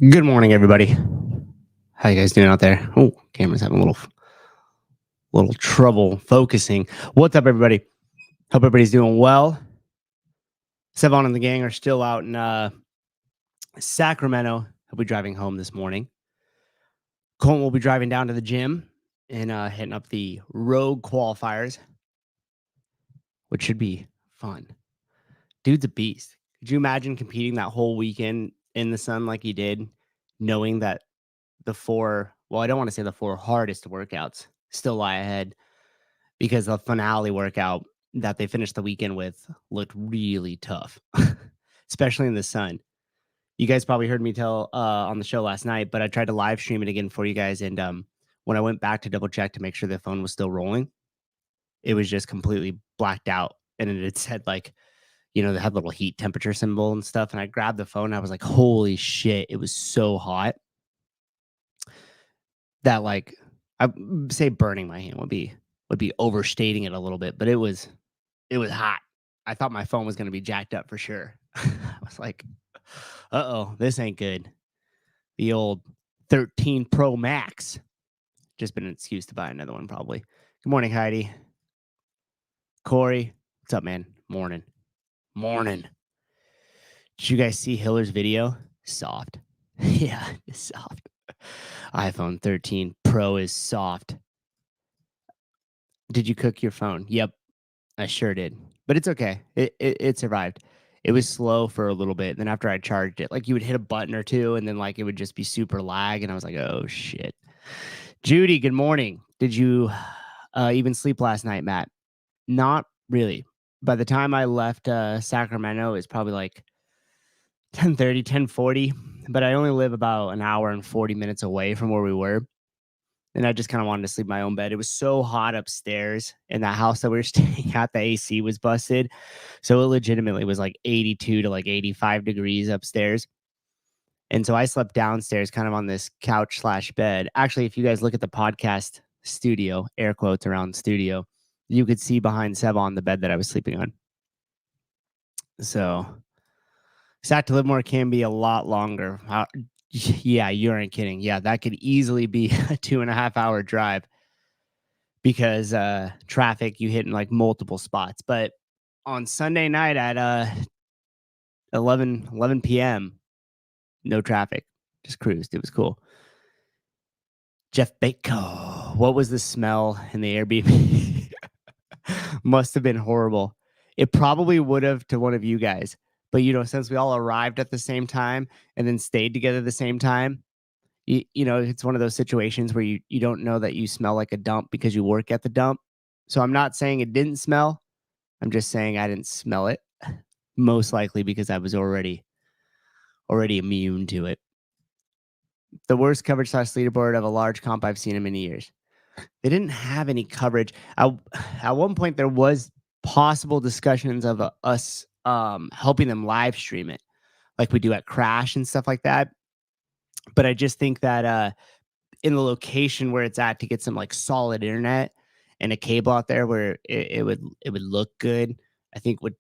Good morning, everybody. How you guys doing out there? Oh, camera's having a little trouble focusing. What's up, everybody? Hope everybody's doing well. Sevon and the gang are still out in Sacramento. He'll be driving home this morning. Colton will be driving down to the gym and hitting up the road qualifiers, which should be fun. Dude's a beast. Could you imagine competing that whole weekend in the sun like he did, knowing that I don't want to say the four hardest workouts still lie ahead, because the finale workout that they finished the weekend with looked really tough, especially in the sun. You guys probably heard me tell on the show last night, but I tried to live stream it again for you guys. And when I went back to double check to make sure the phone was still rolling, it was just completely blacked out. And it had said, like, they had little heat temperature symbol and stuff. And I grabbed the phone and I was like, holy shit, it was so hot that, like, I say burning my hand would be overstating it a little bit, but it was hot. I thought my phone was going to be jacked up for sure. I was like, uh-oh, this ain't good. The old 13 Pro Max. Just been an excuse to buy another one, probably. Good morning, Heidi. Corey, what's up, man? Morning. Did you guys see Hiller's video? Soft. Yeah, it's soft. iPhone 13 Pro is soft. Did you cook your phone? Yep, I sure did. But it's okay. It survived. It was slow for a little bit. And then after I charged it, like, you would hit a button or two and then, like, it would just be super lag. And I was like, oh, shit. Judy, good morning. Did you even sleep last night, Matt? Not really. By the time I left Sacramento, it's probably like 10:30, 10:40. But I only live about an hour and 40 minutes away from where we were. And I just kind of wanted to sleep in my own bed. It was so hot upstairs in that house that we were staying at. The AC was busted. So it legitimately was like 82 to like 85 degrees upstairs. And so I slept downstairs kind of on this couch / bed. Actually, if you guys look at the podcast studio, air quotes around studio, you could see behind Seb on the bed that I was sleeping on. So Sat to Livermore can be a lot longer. Yeah, you aren't kidding. Yeah, that could easily be a 2.5 hour drive because traffic, you hit in like multiple spots. But on Sunday night at 11 p.m., no traffic, just cruised. It was cool. Jeff Baker, what was the smell in the Airbnb? Must have been horrible. It probably would have to one of you guys. But, since we all arrived at the same time and then stayed together at the same time, it's one of those situations where you don't know that you smell like a dump because you work at the dump. So I'm not saying it didn't smell. I'm just saying I didn't smell it, most likely because I was already immune to it. The worst coverage / leaderboard of a large comp I've seen in many years. They didn't have any coverage. At one point, there was possible discussions of us helping them live stream it like we do at Crash and stuff like that. But I just think that in the location where it's at, to get some like solid internet and a cable out there where it would look good, I think would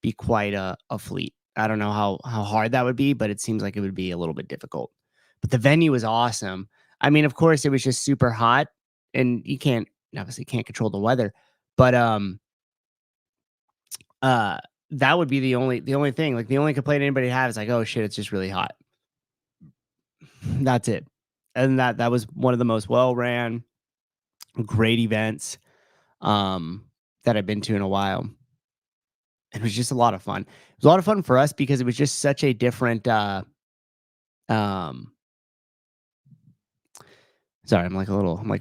be quite a fleet. I don't know how hard that would be, but it seems like it would be a little bit difficult. But the venue was awesome. I mean, of course, it was just super hot, and you obviously can't control the weather, but that would be the only thing. Like, the only complaint anybody has is like, oh shit, it's just really hot. That's it. And that was one of the most well-ran, great events that I've been to in a while. It was just a lot of fun. It was a lot of fun for us because it was just such a different sorry, I'm like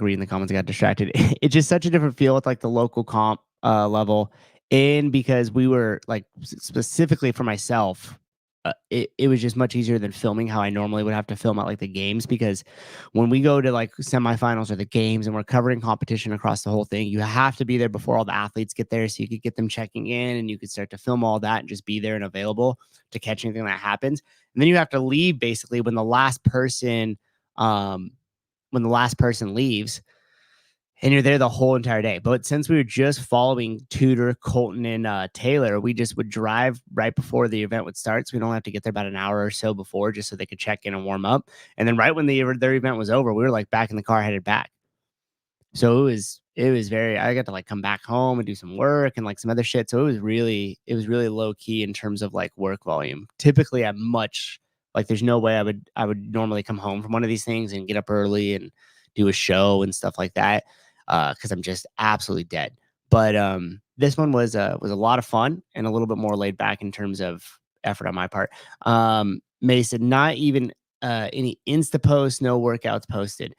reading the comments. I got distracted. It's just such a different feel with like the local comp level. And because we were like, specifically for myself, it was just much easier than filming how I normally would have to film at like the games, because when we go to like semifinals or the games and we're covering competition across the whole thing, you have to be there before all the athletes get there so you could get them checking in and you could start to film all that and just be there and available to catch anything that happens. And then you have to leave basically when the last person leaves. and you're there the whole entire day. But since we were just following Tudor, Colton, and Taylor, we just would drive right before the event would start. So we don't have to get there about an hour or so before, just so they could check in and warm up. And then right when their event was over, we were like back in the car headed back. So it was very, I got to like come back home and do some work and like some other shit. So it was really low key in terms of like work volume. Typically I'm much like there's no way I would normally come home from one of these things and get up early and do a show and stuff like that. Cause I'm just absolutely dead. But this one was a lot of fun and a little bit more laid back in terms of effort on my part. Mason, not even any Insta posts, no workouts posted.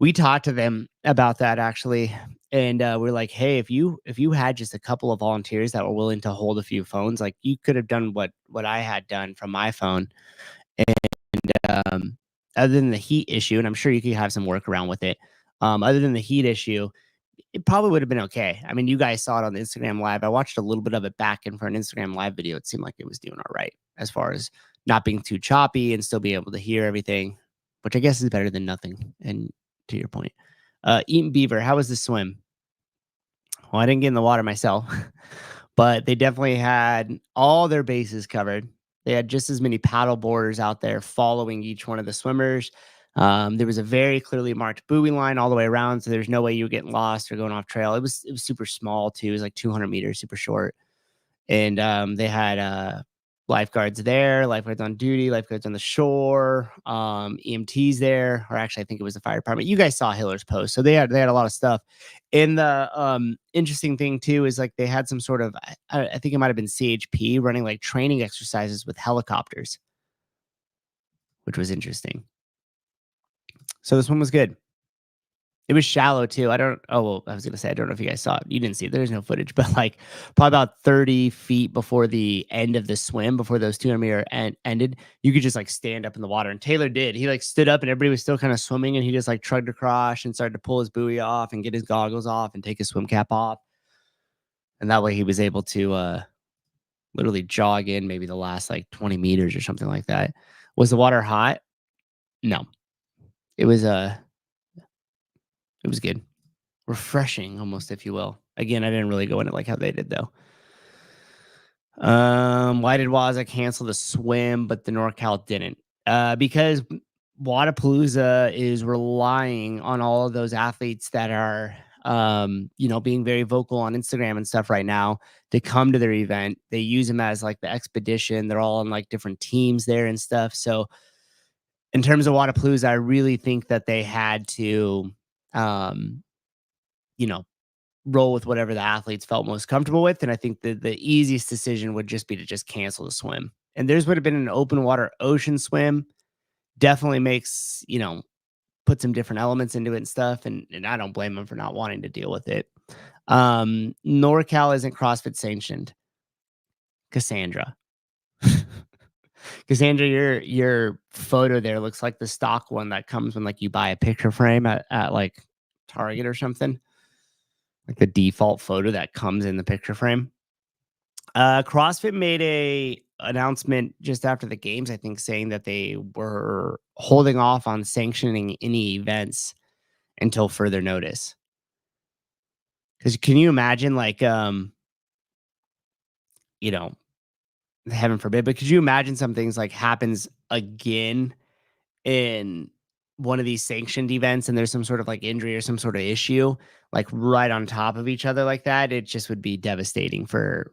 We talked to them about that actually, and we're like, "Hey, if you had just a couple of volunteers that were willing to hold a few phones, like you could have done what I had done from my phone." And other than the heat issue, and I'm sure you could have some workaround with it. Other than the heat issue, it probably would have been okay. I mean, you guys saw it on the Instagram live. I watched a little bit of it back, and for an Instagram live video, it seemed like it was doing all right as far as not being too choppy and still being able to hear everything, which I guess is better than nothing. And to your point, Eaton Beaver, how was the swim? Well, I didn't get in the water myself, but they definitely had all their bases covered. They had just as many paddle boarders out there following each one of the swimmers. There was a very clearly marked buoy line all the way around, so there's no way you were getting lost or going off trail. It was super small too. It was like 200 meters, super short. And they had lifeguards there, lifeguards on duty, lifeguards on the shore, EMTs there, or actually I think it was the fire department. You guys saw Hiller's post, so they had a lot of stuff. And the interesting thing too is like they had some sort of I think it might have been CHP running like training exercises with helicopters, which was interesting. So this one was good. It was shallow too. I don't. Oh well, I was gonna say I don't know if you guys saw it. You didn't see it. There's no footage, but like probably about 30 feet before the end of the swim, before those 200-meter ended, you could just like stand up in the water. And Taylor did. He like stood up, and everybody was still kind of swimming, and he just like trudged across and started to pull his buoy off and get his goggles off and take his swim cap off. And that way, he was able to literally jog in maybe the last like 20 meters or something like that. Was the water hot? No. It was it was good. Refreshing almost, if you will. Again, I didn't really go into like how they did though. Why did Waza cancel the swim, but the NorCal didn't? Because Wadapalooza is relying on all of those athletes that are, being very vocal on Instagram and stuff right now to come to their event. They use them as like the expedition. They're all on like different teams there and stuff. So in terms of Wadapalooza, I really think that they had to, um, you know, roll with whatever the athletes felt most comfortable with. And I think the easiest decision would just be to just cancel the swim. And theirs would have been an open water ocean swim. Definitely makes, put some different elements into it and stuff. And I don't blame them for not wanting to deal with it. NorCal isn't CrossFit sanctioned. Cassandra. Cassandra, your photo there looks like the stock one that comes when like you buy a picture frame at like Target or something. Like the default photo that comes in the picture frame. CrossFit made a announcement just after the games, I think, saying that they were holding off on sanctioning any events until further notice. Because can you imagine, like, you know, heaven forbid, but could you imagine some things like happens again in one of these sanctioned events and there's some sort of like injury or some sort of issue like right on top of each other like that? It just would be devastating for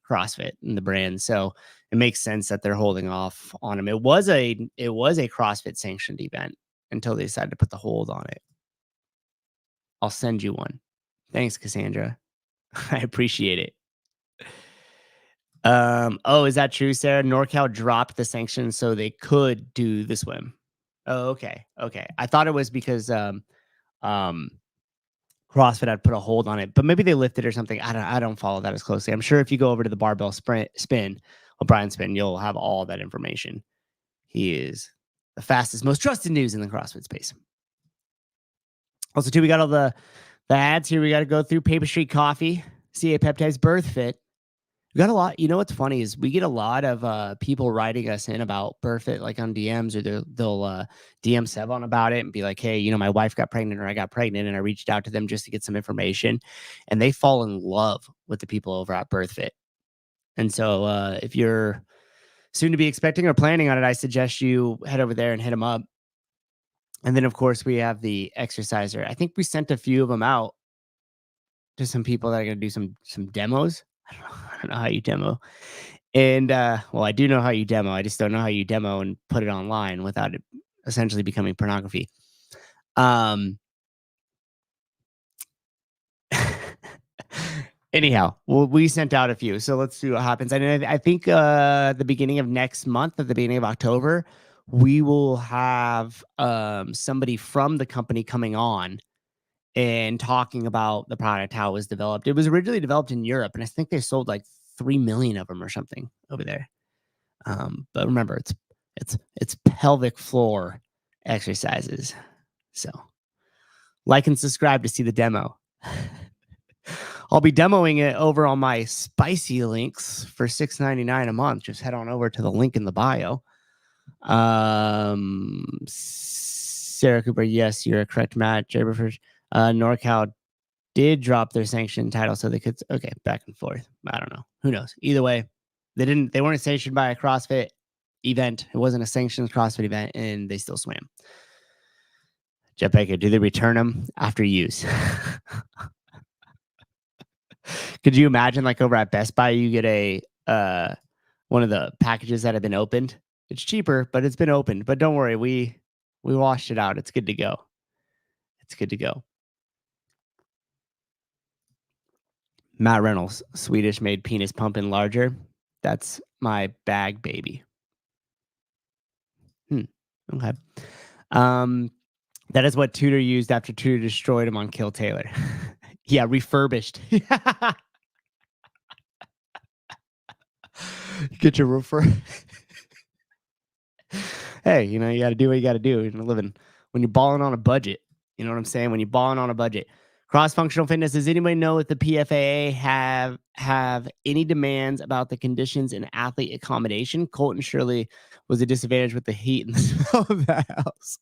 CrossFit and the brand. So it makes sense that they're holding off on them. It was a CrossFit sanctioned event until they decided to put the hold on it. I'll send you one. Thanks, Cassandra. I appreciate it. Oh, is that true, Sarah? NorCal dropped the sanctions so they could do the swim. Oh, okay. Okay. I thought it was because um CrossFit had put a hold on it, but maybe they lifted or something. I don't follow that as closely. I'm sure if you go over to the barbell spin, O'Brien spin, you'll have all that information. He is the fastest, most trusted news in the CrossFit space. Also, too, we got all the ads here. We got to go through Paper Street Coffee, CA Peptides, BIRTHFIT, We got a lot. You know what's funny is we get a lot of people writing us in about BIRTHFIT, like on DMs, or they'll DM Sevon about it and be like, "Hey, my wife got pregnant or I got pregnant," and I reached out to them just to get some information, and they fall in love with the people over at BIRTHFIT. And so, if you're soon to be expecting or planning on it, I suggest you head over there and hit them up. And then, of course, we have the exerciser. I think we sent a few of them out to some people that are going to do some demos. I don't know how you demo. And, well, I do know how you demo. I just don't know how you demo and put it online without it essentially becoming pornography. Um, anyhow, well, we sent out a few, so let's see what happens. And I think the beginning of next month, at the beginning of October, we will have somebody from the company coming on and talking about the product, how it was developed. It was originally developed in Europe, and I think they sold like 3 million of them or something over there. But remember, it's pelvic floor exercises. So like and subscribe to see the demo. I'll be demoing it over on my spicy links for $6.99 a month. Just head on over to the link in the bio. Sarah Cooper, yes, you're correct, Matt. Jaberford, NorCal did drop their sanctioned title, so they could. Okay, back and forth. I don't know. Who knows? Either way, they weren't sanctioned by a CrossFit event. It wasn't a sanctioned CrossFit event, and they still swam. Jeff Baker, do they return them after use? Could you imagine, like over at Best Buy, you get a one of the packages that have been opened? It's cheaper, but it's been opened. But don't worry, we washed it out. It's good to go. It's good to go. Matt Reynolds, Swedish made penis pumping larger. That's my bag, baby. Okay. That is what Tudor used after Tudor destroyed him on Kill Taylor. Yeah, refurbished. Get your Hey, you got to do what you got to do in a living. When you're balling on a budget, you know what I'm saying? When you're balling on a budget. Cross-functional fitness. Does anybody know if the PFAA have any demands about the conditions in athlete accommodation? Colton Shirley was a disadvantage with the heat and the smell of that house.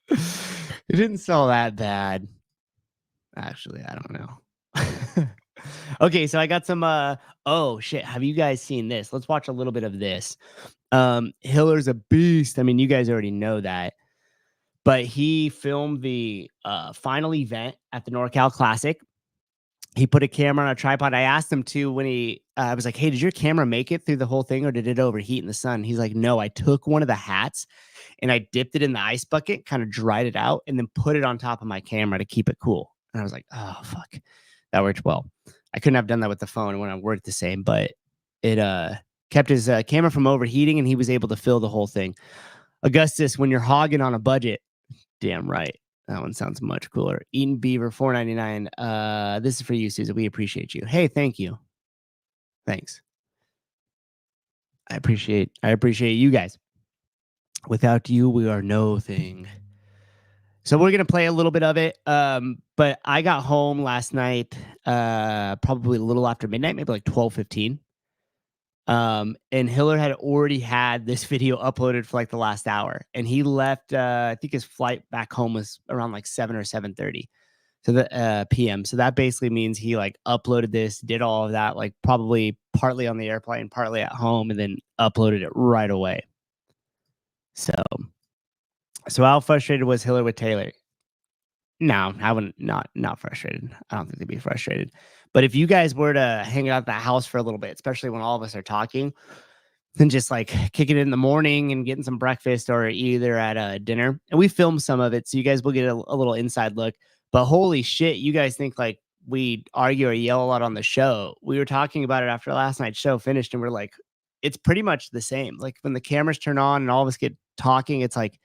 It didn't smell that bad. Actually, I don't know. Okay, so I got some oh shit, have you guys seen this? Let's watch a little bit of this. Hiller's a beast. I mean, you guys already know that. But he filmed the final event at the NorCal Classic. He put a camera on a tripod. I asked him to when I was like, "Hey, did your camera make it through the whole thing or did it overheat in the sun?" He's like, "No, I took one of the hats and I dipped it in the ice bucket, kind of dried it out, and then put it on top of my camera to keep it cool." And I was like, "Oh, fuck. That worked well." I couldn't have done that with the phone. It wouldn't have worked the same, but it kept his camera from overheating and he was able to fill the whole thing. Augustus, when you're hogging on a budget, damn right. That one sounds much cooler. Eaton Beaver, $4.99. This is for you, Susan. We appreciate you. Hey, thank you. Thanks. I appreciate you guys. Without you, we are no thing. So we're gonna play a little bit of it. But I got home last night, probably a little after midnight, maybe like 12:15. And Hiller had already had this video uploaded for like the last hour, and he left. I think his flight back home was around like 7 or 7:30, so the p.m. So that basically means he like uploaded this, did all of that, like probably partly on the airplane, partly at home, and then uploaded it right away. So how frustrated was Hiller with Taylor? No, I wouldn't. Not frustrated. I don't think they'd be frustrated. But if you guys were to hang out at the house for a little bit, especially when all of us are talking, then just like kicking it in the morning and getting some breakfast or either at a dinner. And we filmed some of it, so you guys will get a little inside look. But holy shit, you guys think like we argue or yell a lot on the show. We were talking about it after last night's show finished, and we're like, it's pretty much the same. Like when the cameras turn on and all of us get talking, it's like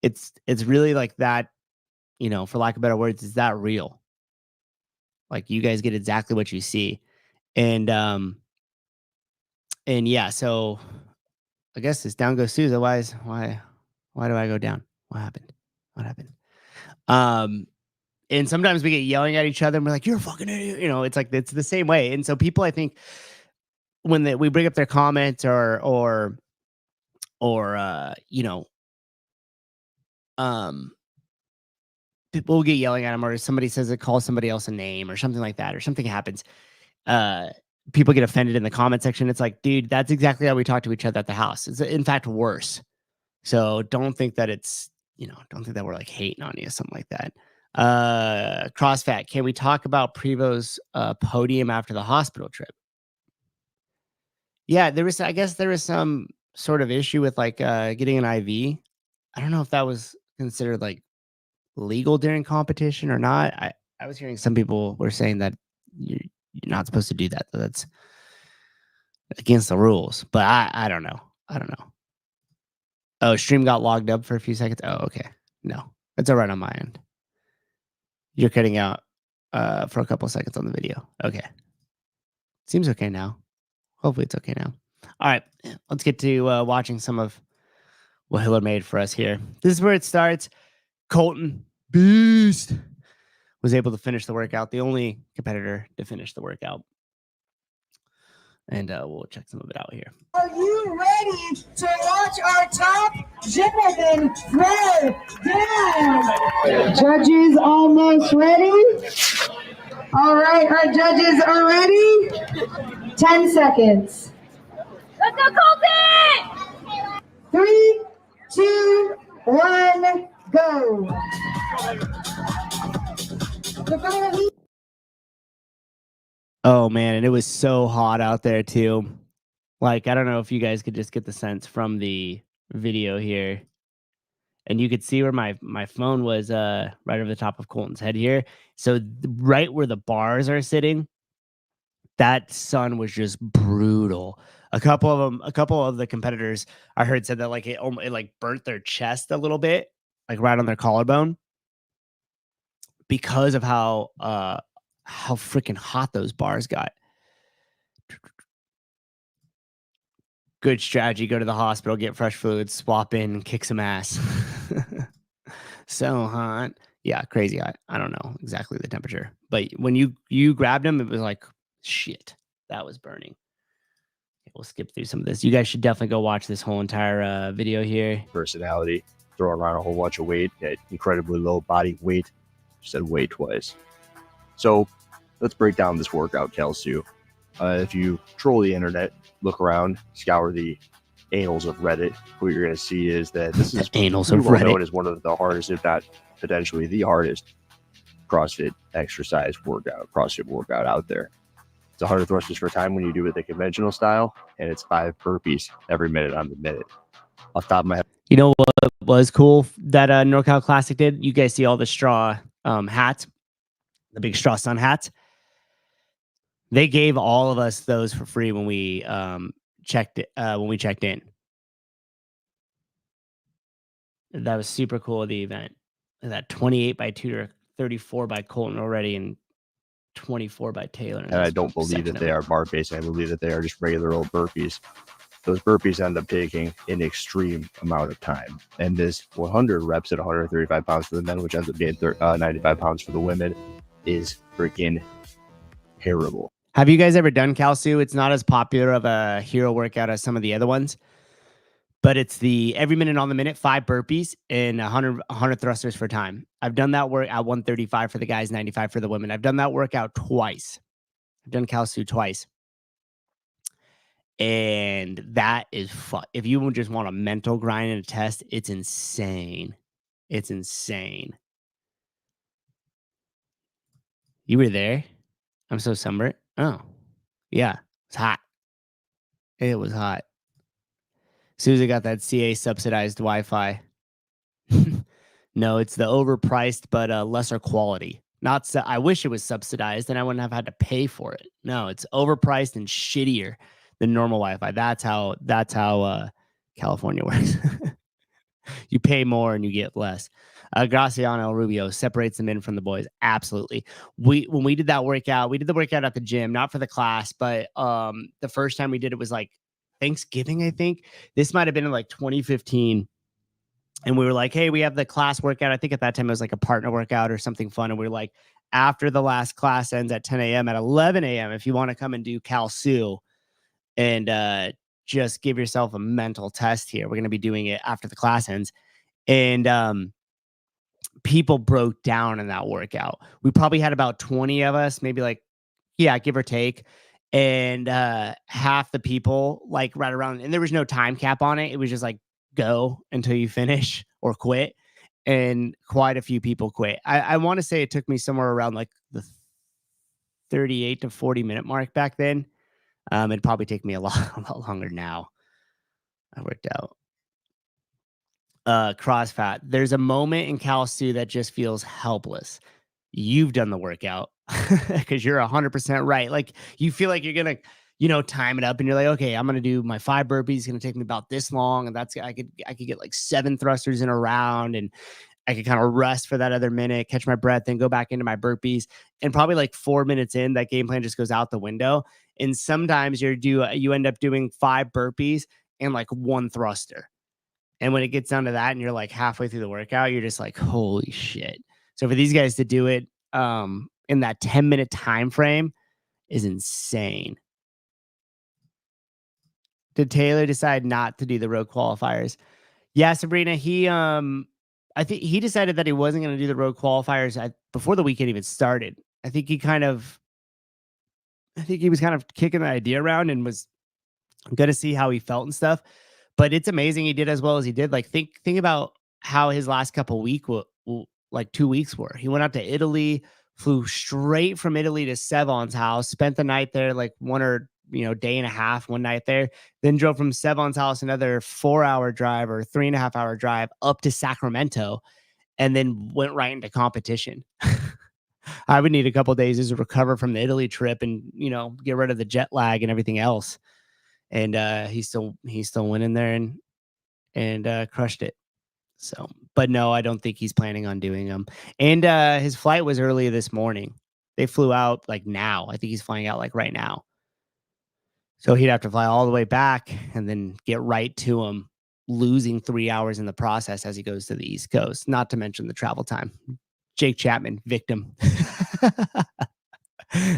it's really like that, for lack of better words, is that real? Like you guys get exactly what you see. And yeah, so I guess it's down goes Souza. Why do I go down? What happened? Um And sometimes we get yelling at each other and we're like, you're a fucking idiot. It's like, it's the same way. And so people, I think when we bring up their comments or, um, people will get yelling at them, or somebody says it calls somebody else a name or something like that, or something happens. Uh, People get offended in the comment section. It's like, dude, that's exactly how we talk to each other at the house. It's in fact worse. So don't think that don't think that we're like hating on you, something like that. CrossFat, can we talk about Prevo's podium after the hospital trip? Yeah, I guess there was some sort of issue with like getting an IV. I don't know if that was considered like legal during competition or not. I was hearing some people were saying that you're not supposed to do that. That's against the rules. But I don't know. I don't know. Oh, stream got logged up for a few seconds. Oh, okay. No, it's all right on my end. You're cutting out for a couple of seconds on the video. Okay. Seems okay now. Hopefully it's okay now. All right. Let's get to watching some of what Hiller made for us here. This is where it starts. Colton Beast was able to finish the workout. The only competitor to finish the workout. And we'll check some of it out here. Are you ready to watch our top gentleman throw down? Judges almost ready? All right, our judges are ready. 10 seconds. Let's go, Colton! 3, 2, 1, go. Oh man, and it was so hot out there too. Like, I don't know if you guys could just get the sense from the video here. And you could see where my phone was right over the top of Colton's head here. So right where the bars are sitting, that sun was just brutal. A couple of the competitors I heard said that like it like burnt their chest a little bit, like right on their collarbone, because of how freaking hot those bars got. Good strategy. Go to the hospital, get fresh fluids, swap in, and kick some ass. So hot. Yeah, crazy hot. I don't know exactly the temperature, but when you grabbed him, it was like, shit, that was burning. Okay, we'll skip through some of this. You guys should definitely go watch this whole entire video here. Personality, throwing around a whole bunch of weight at incredibly low body weight. Said weight twice. So let's break down this workout, Kelsu. If you troll the internet, look around, scour the annals of Reddit, what you're going to see is that this is annals of Reddit known as one of the hardest, if not potentially the hardest, CrossFit exercise workout, CrossFit workout out there. It's 100 thrusters per time when you do it the conventional style, and it's 5 burpees every minute on the minute. Off the top of my head. You know what was cool that NorCal Classic did? You guys see all the straw hats, the big straw sun hats. They gave all of us those for free when we checked in. That was super cool of the event. That 28 by Tudor, 34 by Colton already, and 24 by Taylor. And I don't believe that they are bar based. I believe that they are just regular old burpees. Those burpees end up taking an extreme amount of time. And this 100 reps at 135 pounds for the men, which ends up being 95 pounds for the women, is freaking terrible. Have you guys ever done Kalsu? It's not as popular of a hero workout as some of the other ones, but it's the every minute on the minute, 5 burpees and 100 thrusters for time. I've done that work at 135 for the guys, 95 for the women. I've done that workout twice. I've done Kalsu twice. And that is fun. If you just want a mental grind and a test, it's insane. It's insane. You were there? I'm so sunburnt. Oh, yeah. It's hot. It was hot. Souza got that CA subsidized Wi-Fi. No, it's the overpriced but lesser quality. I wish it was subsidized and I wouldn't have had to pay for it. No, it's overpriced and shittier than normal Wi-Fi. That's how California works. You pay more and you get less. Graciano Rubio separates the men from the boys. Absolutely. When we did that workout, we did the workout at the gym, not for the class, but the first time we did it was like Thanksgiving, I think. This might have been in like 2015. And we were like, hey, we have the class workout. I think at that time it was like a partner workout or something fun. And we were like, after the last class ends at 10 a.m. at 11 a.m., if you want to come and do Cal Su and just give yourself a mental test here, we're going to be doing it after the class ends. And people broke down in that workout. We probably had about 20 of us, maybe like, yeah, give or take. And half the people like right around, and there was no time cap on it. It was just like go until you finish or quit. And quite a few people quit. I want to say it took me somewhere around like the 38 to 40-minute mark back then. It'd probably take me a lot longer now. I worked out. CrossFit. There's a moment in Cal Su that just feels helpless. You've done the workout because you're 100% right. Like you feel like you're gonna, time it up, and you're like, okay, I'm gonna do my 5 burpees. It's gonna take me about this long, and I could get like 7 thrusters in a round, and I could kind of rest for that other minute, catch my breath, then go back into my burpees. And probably like 4 minutes in, that game plan just goes out the window. And sometimes you end up doing 5 burpees and like 1 thruster. And when it gets down to that and you're like halfway through the workout, you're just like, holy shit. So for these guys to do it in that 10-minute time frame is insane. Did Taylor decide not to do the road qualifiers? Yeah, Sabrina, I think he decided that he wasn't going to do the road qualifiers before the weekend even started. I think he was kind of kicking the idea around and was going to see how he felt and stuff. But it's amazing he did as well as he did. Like think about how his last couple like 2 weeks were. He went out to Italy, flew straight from Italy to Sevon's house, spent the night there, like day and a half, one night there, then drove from Sevon's house another 4-hour drive or 3.5-hour drive up to Sacramento, and then went right into competition. I would need a couple of days to recover from the Italy trip and, get rid of the jet lag and everything else. And he still went in there and crushed it. So, but no, I don't think he's planning on doing them. And his flight was early this morning. They flew out like now. I think he's flying out like right now. So he'd have to fly all the way back and then get right to him, losing 3 hours in the process as he goes to the East Coast, not to mention the travel time. Jake Chapman, victim.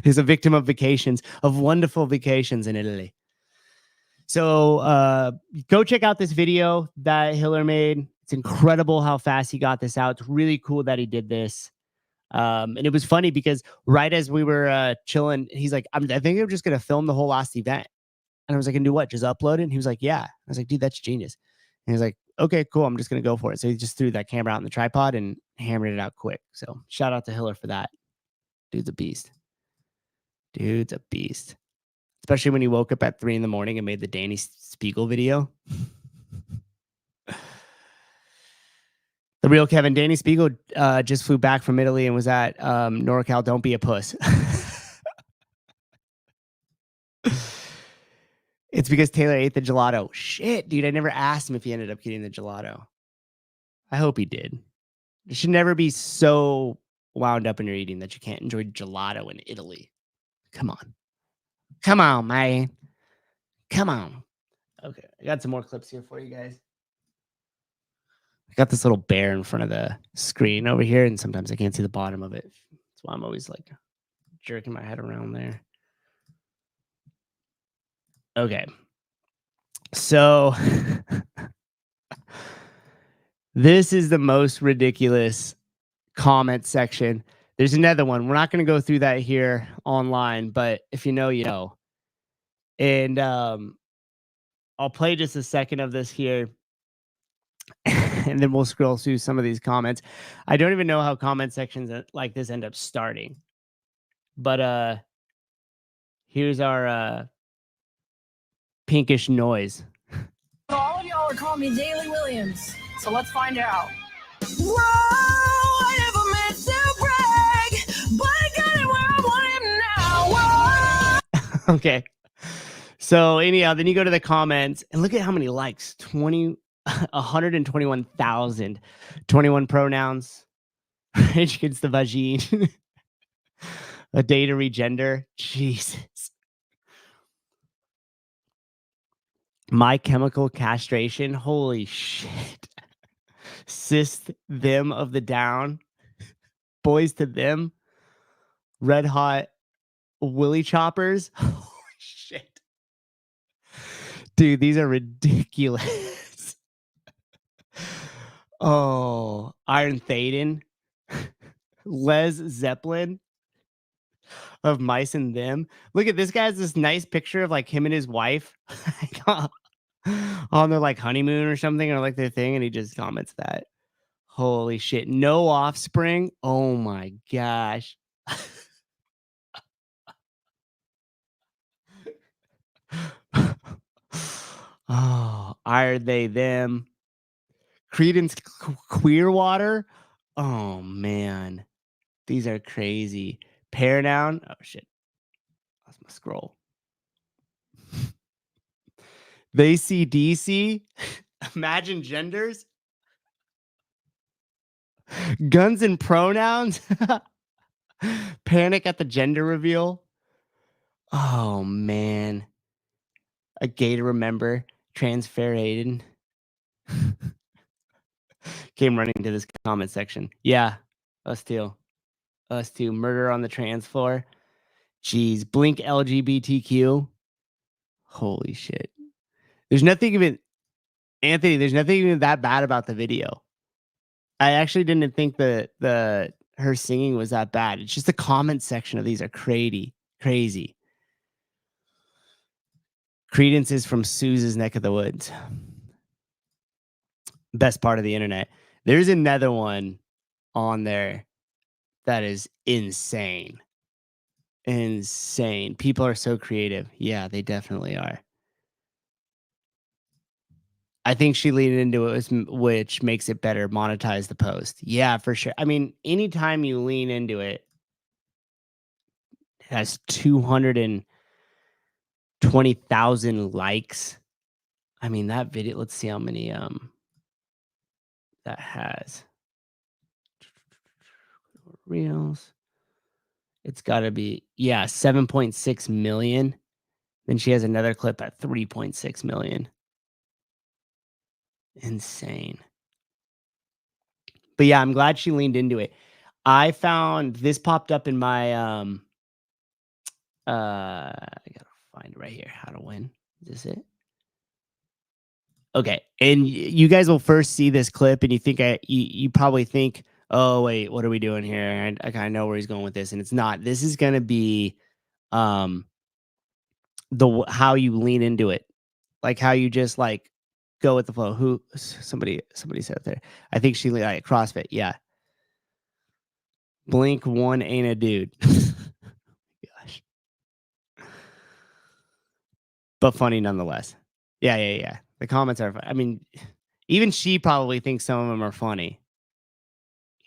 He's a victim of vacations, of wonderful vacations in Italy. So go check out this video that Hiller made. It's incredible how fast he got this out. It's really cool that he did this. And it was funny because right as we were chilling, he's like, I think I'm just going to film the whole last event. And I was like, and do what? Just upload it? And he was like, yeah. I was like, dude, that's genius. And he's like, okay, cool. I'm just going to go for it. So he just threw that camera out in the tripod and hammered it out quick. So shout out to Hiller for that. Dude's a beast. Dude's a beast. Especially when he woke up at 3 a.m. and made the Danny Spiegel video. The real Kevin, Danny Spiegel just flew back from Italy and was at NorCal. Don't be a puss. It's because Taylor ate the gelato. Shit, dude. I never asked him if he ended up getting the gelato. I hope he did. You should never be so wound up in your eating that you can't enjoy gelato in Italy. Come on. Come on, man. Come on. Okay, I got some more clips here for you guys. I got this little bear in front of the screen over here, and sometimes I can't see the bottom of it. That's why I'm always like jerking my head around there. Okay. So this is the most ridiculous comment section. There's another one. We're not going to go through that here online, but if you know, you know. And I'll play just a second of this here, and then we'll scroll through some of these comments. I don't even know how comment sections like this end up starting. But here's our pinkish noise. All of y'all are calling me Daly Williams, so let's find out. Whoa, I never meant to brag, but I got it where I want it now. Whoa. Okay. So anyhow, then you go to the comments and look at how many likes. 121,000. 21 pronouns. Rage against the vagine. A day to regender. Jesus. My chemical castration. Holy shit. Sis them of the down. Boys to them. Red hot willy choppers. Holy shit. Dude, these are ridiculous. Oh, Iron Thaden. Les Zeppelin of Mice and Them. Look at this guy has this nice picture of like him and his wife on their like honeymoon or something, or like their thing, and he just comments that. Holy shit. No offspring. Oh my gosh. Oh, are they them? Credence Queerwater. Oh man. These are crazy. Pair noun. Oh shit. Lost my scroll. They see DC. Imagine genders. Guns and pronouns. Panic at the gender reveal. Oh man. A gay to remember. Transfer Aiden. Came running to this comment section. Yeah. Us too. Us too. Murder on the trans floor. Jeez. Blink LGBTQ. Holy shit. There's nothing even, Anthony, there's nothing even that bad about the video. I actually didn't think the her singing was that bad. It's just the comment section of these are crazy. Credence is from Souza's neck of the woods. Best part of the internet. There's another one on there that is insane. Insane. People are so creative. Yeah, they definitely are. I think she leaned into it, which makes it better. Monetize the post. Yeah, for sure. I mean, anytime you lean into it, it has 220,000 likes. I mean, that video, let's see how many that has. Reels. It's got to be, yeah, 7.6 million. Then she has another clip at 3.6 million. Insane. But yeah, I'm glad she leaned into it. I found this popped up in my I gotta find it right here. How to win. Is this it? Okay. And you guys will first see this clip and you think you probably think, oh wait, what are we doing here? I kind of know where he's going with this, and it's not. This is gonna be how you lean into it. Like how you just like go with the flow. Who somebody said it there. I think she like CrossFit. Yeah. Blink one ain't a dude. Gosh. But funny nonetheless. Yeah. The comments are, I mean, even she probably thinks some of them are funny.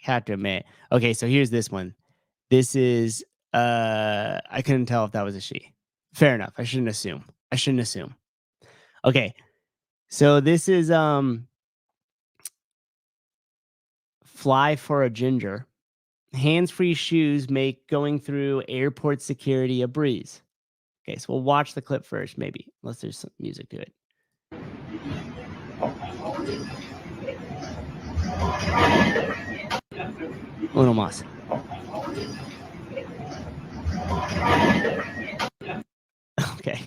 Have to admit. Okay, so here's this one. This is I couldn't tell if that was a she. Fair enough. I shouldn't assume. Okay. So this is Fly for a Ginger. Hands-free shoes make going through airport security a breeze. Okay, so we'll watch the clip first, maybe, unless there's some music to it. Uno más. Okay.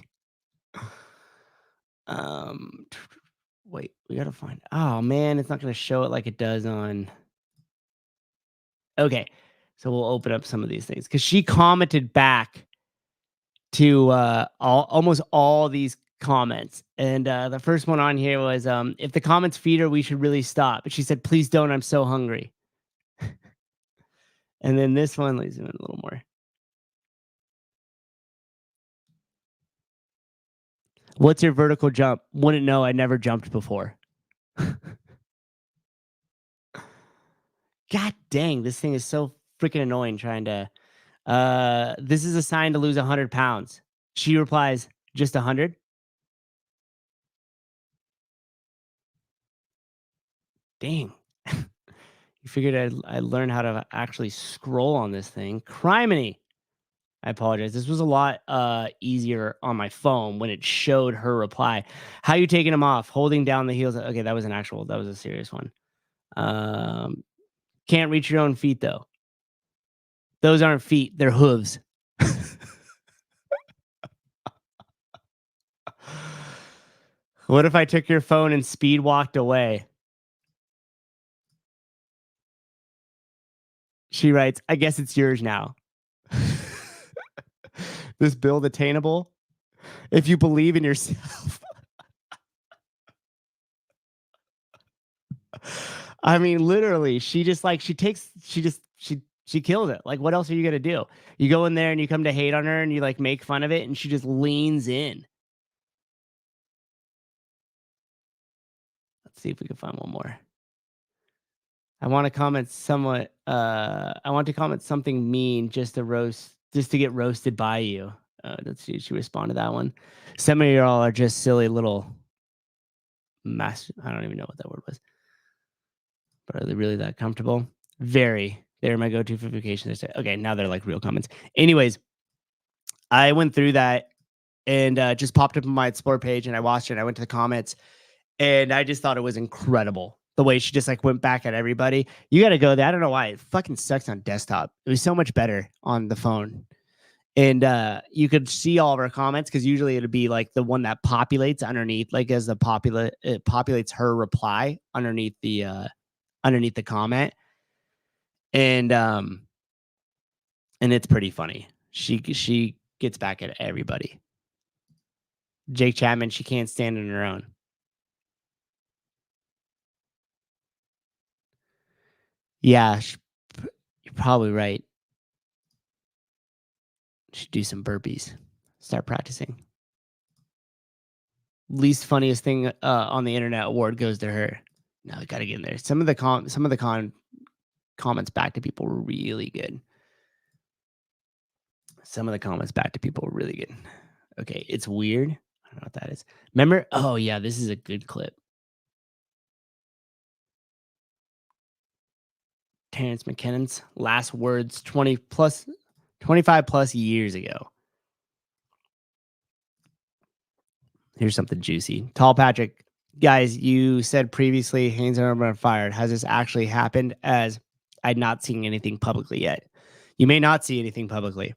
Wait, we gotta find. Oh man, it's not gonna show it like it does on. Okay, so we'll open up some of these things because she commented back to almost all these comments, and the first one on here was, if the comments feed her, we should really stop. But she said, "Please don't. I'm so hungry." And then this one, let's zoom in a little more. What's your vertical jump? Wouldn't know. I never jumped before. God dang, this thing is so freaking annoying trying to. This is a sign to lose 100 pounds. She replies, just 100? Dang. You figured I'd learn how to actually scroll on this thing. Criminy. I apologize. This was a lot easier on my phone when it showed her reply. How you taking them off? Holding down the heels. Okay, that was a serious one. Can't reach your own feet though. Those aren't feet, they're hooves. What if I took your phone and speed walked away? She writes, I guess it's yours now. This build attainable? If you believe in yourself. I mean, literally, she just like, she killed it. Like, what else are you going to do? You go in there and you come to hate on her and you like make fun of it and she just leans in. Let's see if we can find one more. I want to comment somewhat. I want to comment something mean just to get roasted by you. Let's see. She responded to that one. Some of y'all are just silly little mess. I don't even know what that word was. But are they really that comfortable? Very. They're my go-to for vacation. Okay, now they're like real comments. Anyways, I went through that and just popped up on my Explore page and I watched it. And I went to the comments and I just thought it was incredible. The way she just like went back at everybody. You got to go there. I don't know why. It fucking sucks on desktop. It was so much better on the phone. And you could see all of her comments because usually it'd be like the one that populates underneath, like as it populates her reply underneath the comment. And it's pretty funny. She gets back at everybody. Jake Chapman, she can't stand on her own. Yeah, you're probably right. Should do some burpees. Start practicing. Least funniest thing on the internet award goes to her. No, I gotta get in there. Some of the comments back to people were really good. Some of the comments back to people were really good. Okay, it's weird. I don't know what that is. Remember? Oh yeah, this is a good clip. Terrence McKinnon's last words 25 plus years ago. Here's something juicy. Tall Patrick, guys, you said previously Haynes and Urban are fired. Has this actually happened? As I'm not seeing anything publicly yet. You may not see anything publicly.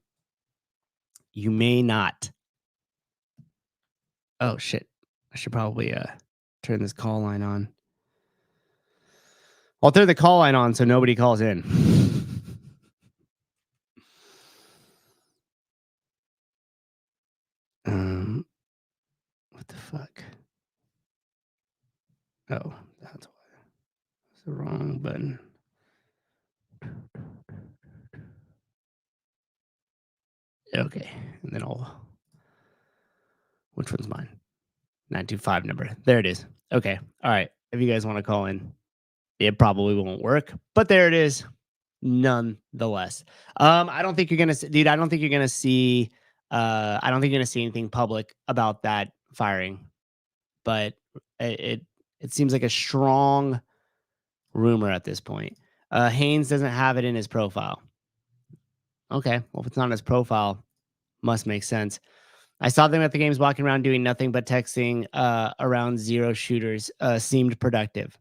You may not. Oh shit! I should probably turn this call line on. I'll turn the call line on so nobody calls in. What the fuck? Oh, that's why. It's the wrong button. Okay, and then which one's mine? 925 number. There it is. Okay. All right. If you guys want to call in, it probably won't work, but there it is. Nonetheless, I don't think you're gonna, dude. I don't think you're gonna see. I don't think you're gonna see anything public about that firing, but it seems like a strong rumor at this point. Haynes doesn't have it in his profile. Okay, well, if it's not in his profile, must make sense. I saw them at the games walking around doing nothing but texting around zero shooters. Seemed productive.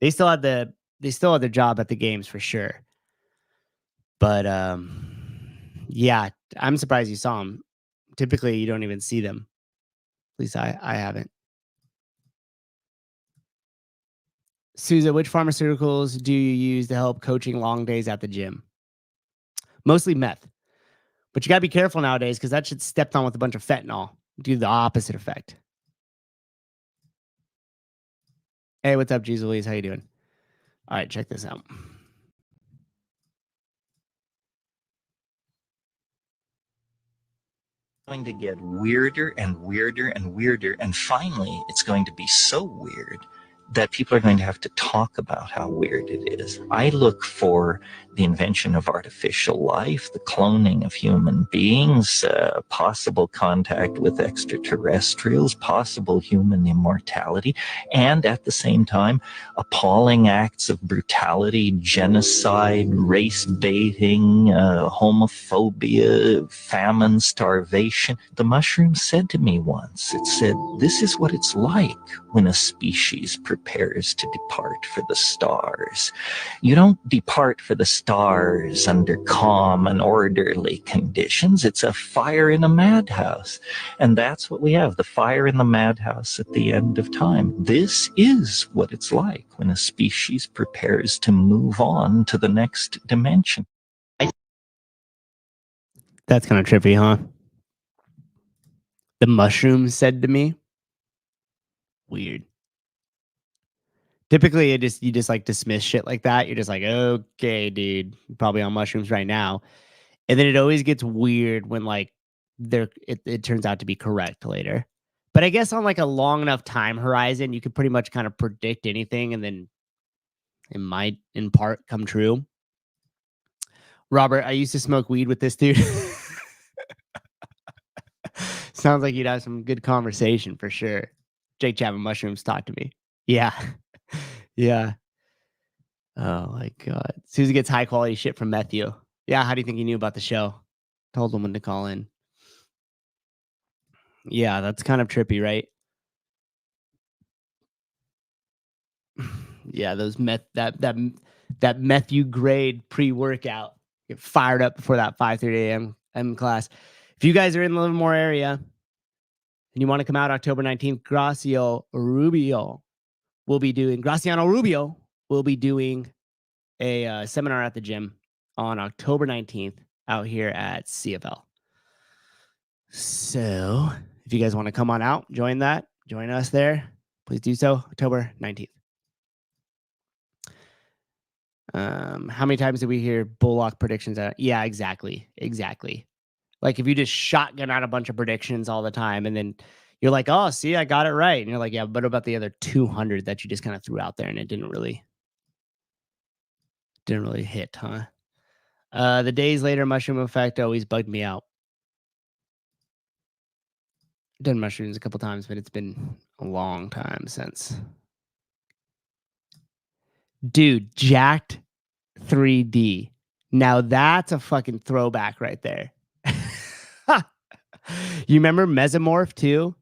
They still had their job at the games for sure. But yeah, I'm surprised you saw them. Typically, you don't even see them. At least I haven't. Souza, which pharmaceuticals do you use to help coaching long days at the gym? Mostly meth. But you got to be careful nowadays because that shit's stepped on with a bunch of fentanyl. Do the opposite effect. Hey, what's up, Jesus Louise? How you doing? All right, check this out. Going to get weirder and weirder and weirder, and finally it's going to be so weird that people are going to have to talk about how weird it is. I look for the invention of artificial life, the cloning of human beings, possible contact with extraterrestrials, possible human immortality, and at the same time, appalling acts of brutality, genocide, race baiting, homophobia, famine, starvation. The mushroom said to me once, it said, "This is what it's like when a species prepares to depart for the stars. You don't depart for the stars under calm and orderly conditions. It's a fire in a madhouse. And that's what we have, the fire in the madhouse at the end of time. This is what it's like when a species prepares to move on to the next dimension. That's kind of trippy, huh? The mushroom said to me. Weird. Typically, you just like dismiss shit like that. You're just like, okay, dude, you're probably on mushrooms right now. And then it always gets weird when like it turns out to be correct later. But I guess on like a long enough time horizon, you could pretty much kind of predict anything, and then it might in part come true. Robert, I used to smoke weed with this dude. Sounds like you'd have some good conversation for sure. Jake Chapman Mushrooms, talk to me. Yeah. Yeah. Oh my God. Souza gets high quality shit from Matthew. Yeah. How do you think he knew about the show? Told him when to call in. Yeah, that's kind of trippy, right? Yeah, those that Matthew grade pre-workout. Get fired up before that 5:30 a.m. class. If you guys are in the Livermore area and you want to come out October 19th, Graciano Rubio will be doing a seminar at the gym on October 19th out here at CFL. So if you guys want to come on out, join us there, please do so. October 19th. How many times did we hear Bullock predictions? Yeah, exactly. Like if you just shotgun out a bunch of predictions all the time and then you're like, oh, see, I got it right. And you're like, yeah, but what about the other 200 that you just kind of threw out there and it didn't really hit, huh? The days later mushroom effect always bugged me out. Done mushrooms a couple times, but it's been a long time since. Dude, Jacked 3D. Now that's a fucking throwback right there. You remember Mesomorph too?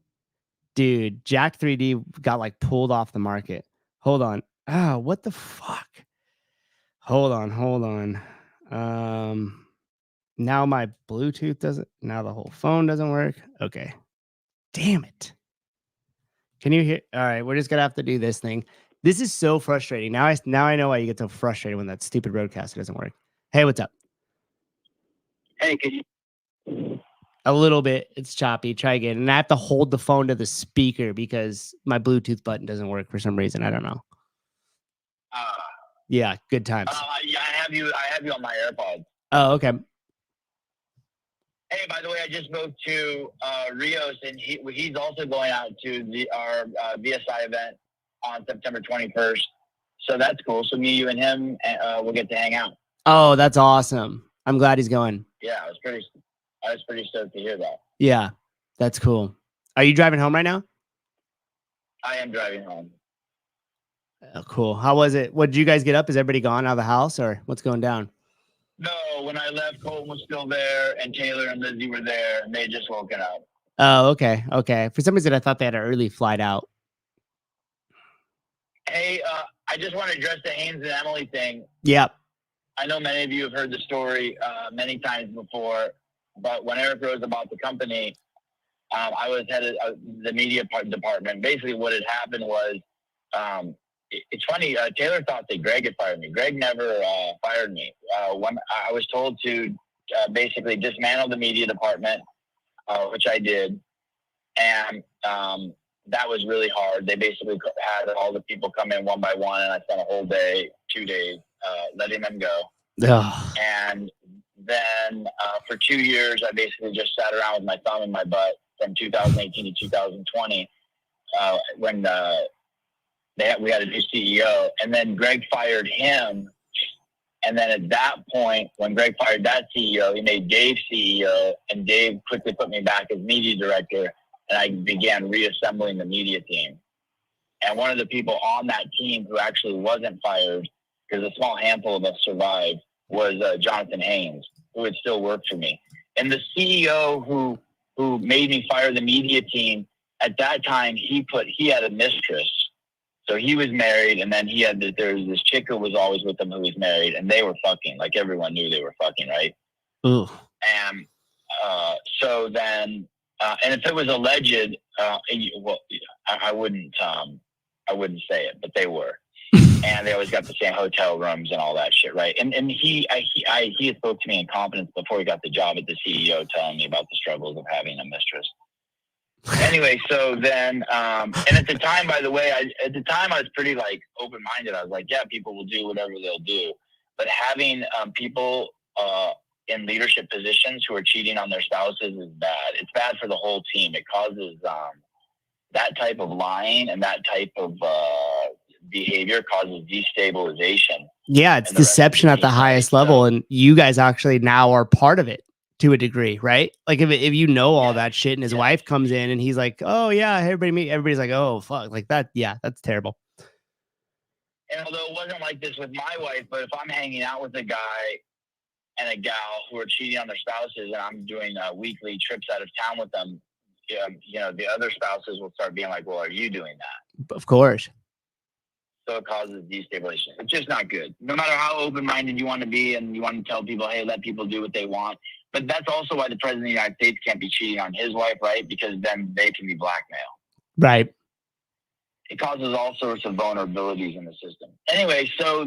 Dude, Jacked 3D got like pulled off the market. Hold on. Oh, what the fuck? Hold on. Now my Bluetooth doesn't, now the whole phone doesn't work. Okay. Damn it. Can you hear? All right, we're just gonna have to do this thing. This is so frustrating. Now I know why you get so frustrated when that stupid roadcaster doesn't work. Hey, what's up? Hey, can you? A little bit. It's choppy. Try again. And I have to hold the phone to the speaker because my Bluetooth button doesn't work for some reason. I don't know. Yeah, good times. Yeah, I have you on my AirPods. Oh, okay. Hey, by the way, I just spoke to Rios, and he's also going out to our BSI event on September 21st. So that's cool. So me, you, and him, we'll get to hang out. Oh, that's awesome. I'm glad he's going. Yeah, I was pretty stoked to hear that. Yeah, that's cool. Are you driving home right now? I am driving home. Oh, cool. How was it? What did you guys get up? Is everybody gone out of the house or what's going down? No, when I left, Colton was still there, and Taylor and Lizzie were there, and they just woken up. Oh, okay. Okay. For some reason, I thought they had an early flight out. Hey, I just want to address the Haynes and Emily thing. Yep. I know many of you have heard the story many times before, but when Eric rose about the company, I was head of the media department. Basically, what had happened was, it's funny, Taylor thought that Greg had fired me. Greg never fired me. When I was told to basically dismantle the media department, which I did, and that was really hard. They basically had all the people come in one by one, and I spent a whole day, 2 days, letting them go. Ugh. And then for 2 years, I basically just sat around with my thumb in my butt from 2018 to 2020 when we had a new CEO. And then Greg fired him. And then at that point, when Greg fired that CEO, he made Dave CEO, and Dave quickly put me back as media director, and I began reassembling the media team. And one of the people on that team who actually wasn't fired, because a small handful of us survived, was Jonathan Haynes, who had still worked for me. And the CEO who made me fire the media team, at that time, he had a mistress. So he was married, and then there was this chick who was always with him who was married, and they were fucking. Like, everyone knew they were fucking, right? Ooh. And so then, and if it was alleged, well, I wouldn't say it, but they were. And they always got the same hotel rooms and all that shit, right? And he had spoke to me in confidence before he got the job at the CEO, telling me about the struggles of having a mistress. Anyway, so then, and at the time, by the way, I was pretty like open-minded. I was like, yeah, people will do whatever they'll do. But having people in leadership positions who are cheating on their spouses is bad. It's bad for the whole team. It causes that type of lying and that type of behavior causes destabilization. Yeah, it's deception at the highest level, and you guys actually now are part of it to a degree, right? Like if you know all that shit, and his wife comes in and he's like, "Oh yeah, everybody's like, oh fuck," like that. Yeah, that's terrible. And although it wasn't like this with my wife, but if I'm hanging out with a guy and a gal who are cheating on their spouses, and I'm doing weekly trips out of town with them, you know, the other spouses will start being like, "Well, are you doing that?" Of course. So it causes destabilization. It's just not good. No matter how open-minded you want to be and you want to tell people, hey, let people do what they want. But that's also why the president of the United States can't be cheating on his wife, right? Because then they can be blackmailed. Right. It causes all sorts of vulnerabilities in the system. Anyway, so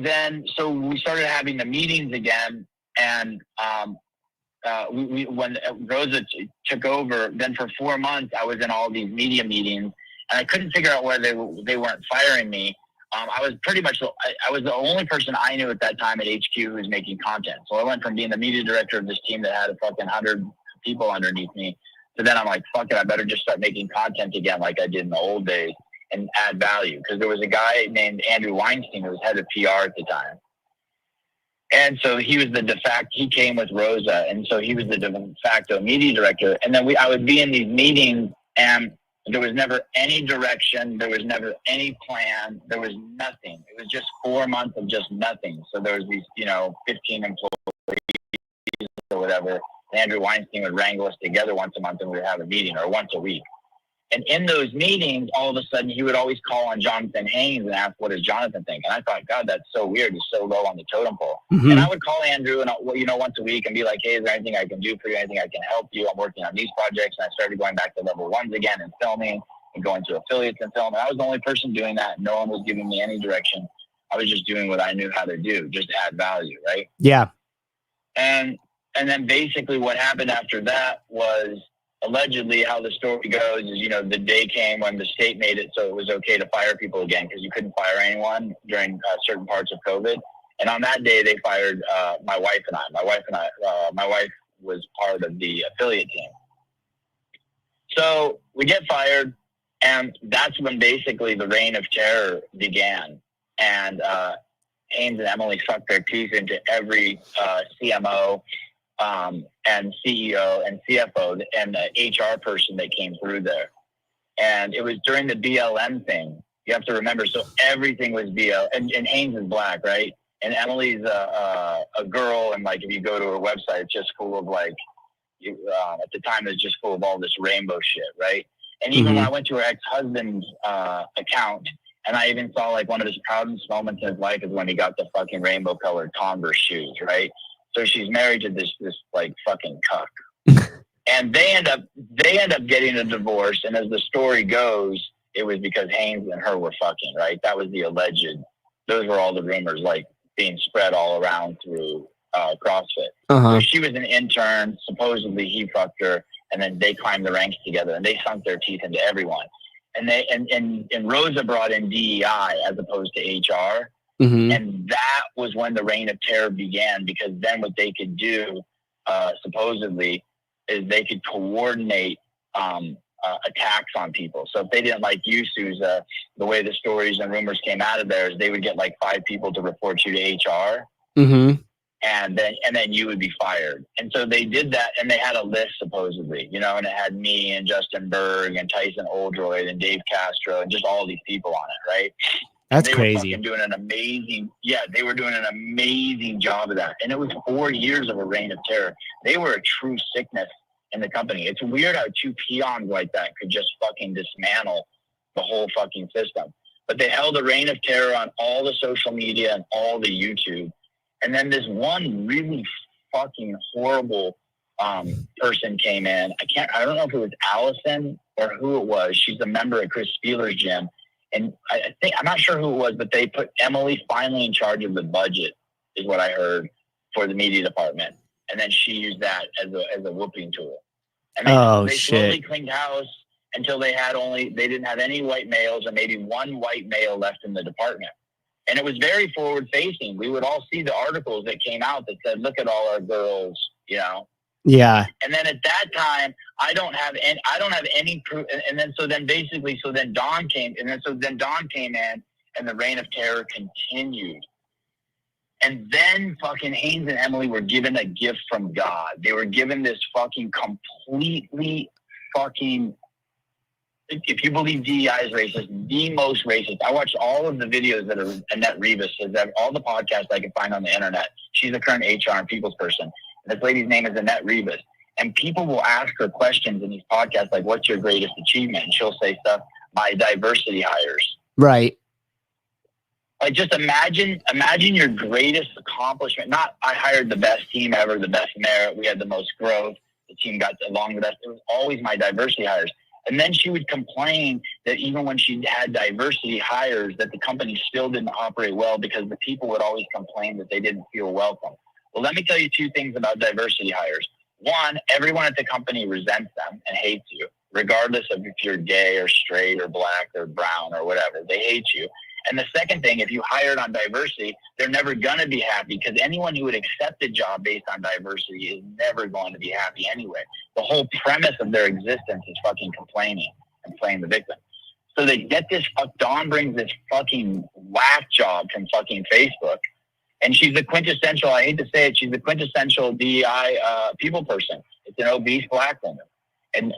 we started having the meetings again. And when Rosa took over, then for 4 months, I was in all these media meetings. And I couldn't figure out why they weren't firing me. I was pretty much, I was the only person I knew at that time at HQ who was making content. So I went from being the media director of this team that had a fucking 100 people underneath me to then I'm like, fuck it, I better just start making content again like I did in the old days and add value. Because there was a guy named Andrew Weinstein who was head of PR at the time. And so he was he came with Rosa. And so he was the de facto media director. And then I would be in these meetings and there was never any direction. There was never any plan. There was nothing. It was just 4 months of just nothing. So there was these, 15 employees or whatever. And Andrew Weinstein would wrangle us together once a month and we would have a meeting, or once a week. And in those meetings, all of a sudden, he would always call on Jonathan Haynes and ask, what does Jonathan think? And I thought, God, that's so weird. He's so low on the totem pole. Mm-hmm. And I would call Andrew and, once a week and be like, hey, is there anything I can do for you? Anything I can help you? I'm working on these projects. And I started going back to level ones again and filming and going to affiliates and film. And I was the only person doing that. No one was giving me any direction. I was just doing what I knew how to do, just add value, right? Yeah. And then basically what happened after that was, allegedly, how the story goes is, the day came when the state made it so it was okay to fire people again because you couldn't fire anyone during certain parts of COVID. And on that day, they fired my wife and I. My wife was part of the affiliate team. So we get fired, and that's when basically the reign of terror began. And Haynes and Emily sucked their teeth into every CMO and CEO and CFO and the HR person that came through there. And it was during the BLM thing. You have to remember, so everything was BL. And Haynes is black, right? And Emily's a girl, and like if you go to her website, it's just full of like, at the time, it's just full of all this rainbow shit, right? And even when I went to her ex-husband's account, and I even saw like one of his proudest moments in his life is when he got the fucking rainbow-colored Converse shoes, right? So she's married to this like fucking cuck. And they end up getting a divorce. And as the story goes, it was because Haynes and her were fucking, right? That was the alleged, those were all the rumors like being spread all around through CrossFit. So she was an intern, supposedly he fucked her, and then they climbed the ranks together and they sunk their teeth into everyone. And and Rosa brought in DEI as opposed to HR. And that was when the reign of terror began, because then what they could do, supposedly, is they could coordinate attacks on people. So if they didn't like you, Souza, the way the stories and rumors came out of there is they would get like 5 people to report you to HR. And then you would be fired. And so they did that, and they had a list supposedly, and it had me and Justin Berg and Tyson Oldroyd and Dave Castro and just all these people on it, right? That's crazy. They were doing an amazing job of that. And it was 4 years of a reign of terror. They were a true sickness in the company. It's weird how 2 peons like that could just fucking dismantle the whole fucking system. but they held a reign of terror on all the social media and all the YouTube. And then this one really fucking horrible person came in. I don't know if it was Allison or who it was. She's a member at Chris Spieler's gym. And I'm not sure who it was, but they put Emily finally in charge of the budget, is what I heard, for the media department. And then she used that as a whooping tool. And they slowly cleaned house until they didn't have any white males, or maybe one white male left in the department. And it was very forward facing. We would all see the articles that came out that said, look at all our girls, you know? Yeah. And then at that time, I don't have any proof. And then Dawn came in, and the reign of terror continued. And then fucking Haynes and Emily were given a gift from God. They were given this fucking completely fucking, if you believe DEI is racist, the most racist. I watched all of the videos that are Annette Rivas says, that all the podcasts I can find on the internet. She's a current HR and people's person. This lady's name is Annette Rivas. And people will ask her questions in these podcasts like, what's your greatest achievement? And she'll say stuff, my diversity hires. Right. Like, just imagine your greatest accomplishment. Not, I hired the best team ever, the best merit, we had the most growth, the team got along the best. It was always my diversity hires. And then she would complain that even when she had diversity hires, that the company still didn't operate well because the people would always complain that they didn't feel welcome. Well, let me tell you two things about diversity hires. One, everyone at the company resents them and hates you, regardless of if you're gay or straight or black or brown or whatever. They hate you. And the second thing, if you hired on diversity, they're never going to be happy, because anyone who would accept a job based on diversity is never going to be happy anyway. The whole premise of their existence is fucking complaining and playing the victim. So they get this, Dawn brings this fucking whack job from fucking Facebook. And she's the quintessential, I hate to say it, she's the quintessential DEI people person. It's an obese black woman. And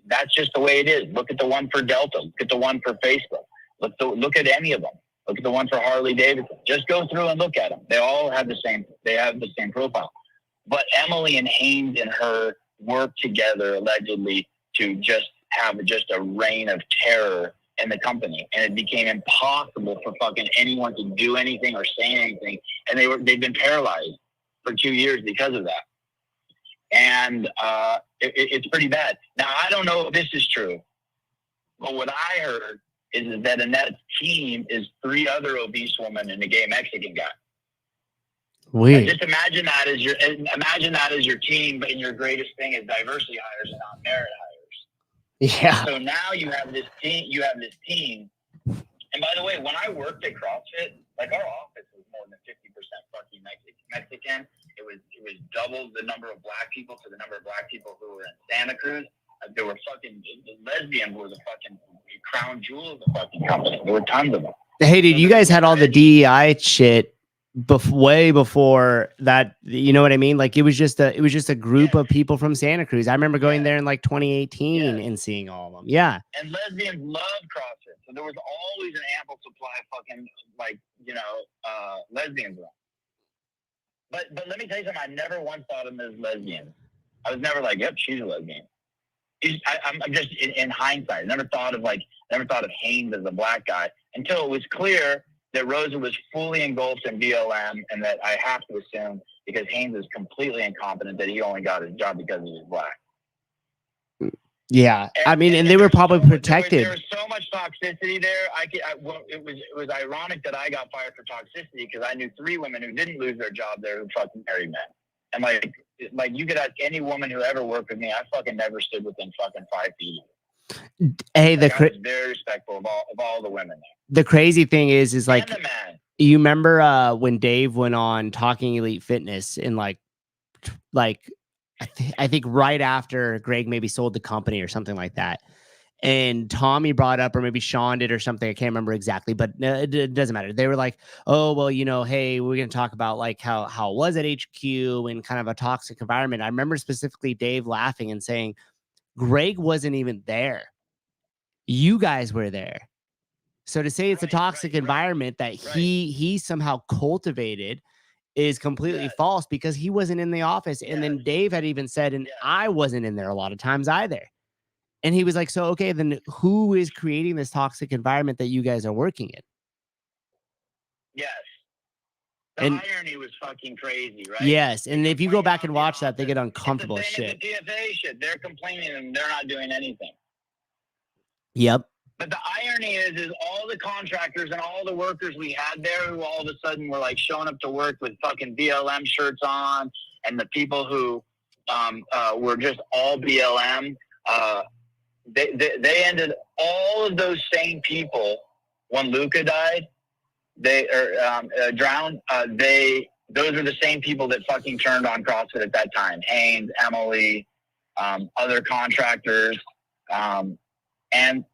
that's just the way it is. Look at the one for Delta. Look at the one for Facebook. Look at any of them. Look at the one for Harley Davidson. Just go through and look at them. They all have the same profile. But Emily and Haynes and her worked together allegedly to just have a reign of terror in the company, and it became impossible for fucking anyone to do anything or say anything, and they've been paralyzed for 2 years because of that. And it's pretty bad. Now, I don't know if this is true, but what I heard is that Annette's team is 3 other obese women and a gay Mexican guy. Weird. Just imagine that as your team, but your greatest thing is diversity hires and not merit hires. Yeah. So now you have this team. And by the way, when I worked at CrossFit, like, our office was more than 50% fucking Mexican. It was double the number of black people to the number of black people who were in Santa Cruz. There were fucking lesbians were the fucking crown jewel of the fucking company. There were tons of them. Hey, dude, you guys had all the DEI shit way before that. You know what I mean? Like, it was just a group of people from Santa Cruz. I remember going there in like 2018 and seeing all of them. Yeah. And lesbians loved CrossFit, so there was always an ample supply of fucking, like, lesbians. But let me tell you something. I never once thought of them as lesbians. I was never like, yep, she's a lesbian. I'm just in hindsight. I never thought of Haynes as a black guy until it was clear that Rosa was fully engulfed in BLM, and that I have to assume, because Haynes is completely incompetent, that he only got his job because he was black. Yeah, I mean, and they were probably protected. There was so much toxicity there. It was ironic that I got fired for toxicity, because I knew 3 women who didn't lose their job there who fucking married men. And like you could ask any woman who ever worked with me, I fucking never stood within fucking 5 feet. Hey, I was very respectful of all the women there. The crazy thing is like, you remember when Dave went on Talking Elite Fitness in like I think right after Greg maybe sold the company or something like that. And Tommy brought up, or maybe Sean did or something, I can't remember exactly, but it doesn't matter. They were like, oh, well, hey, we're going to talk about like how it was at HQ and kind of a toxic environment. I remember specifically Dave laughing and saying, Greg wasn't even there. You guys were there. So to say it's a toxic environment that he somehow cultivated is completely false, because he wasn't in the office. And then Dave had even said, and I wasn't in there a lot of times either. And he was like, so, okay, then who is creating this toxic environment that you guys are working in? Yes. The And irony was fucking crazy, right? yes, and They if you go complain back out and the watch that, they get office. uncomfortable as It's the same shit. as the TFA shit. They're complaining and they're not doing anything. Yep. But the irony is all the contractors and all the workers we had there who all of a sudden were like showing up to work with fucking BLM shirts on, and the people who were just all BLM, they ended all of those same people when Luca died. They drowned. Those are the same people that fucking turned on CrossFit at that time. Haynes, Emily, other contractors, and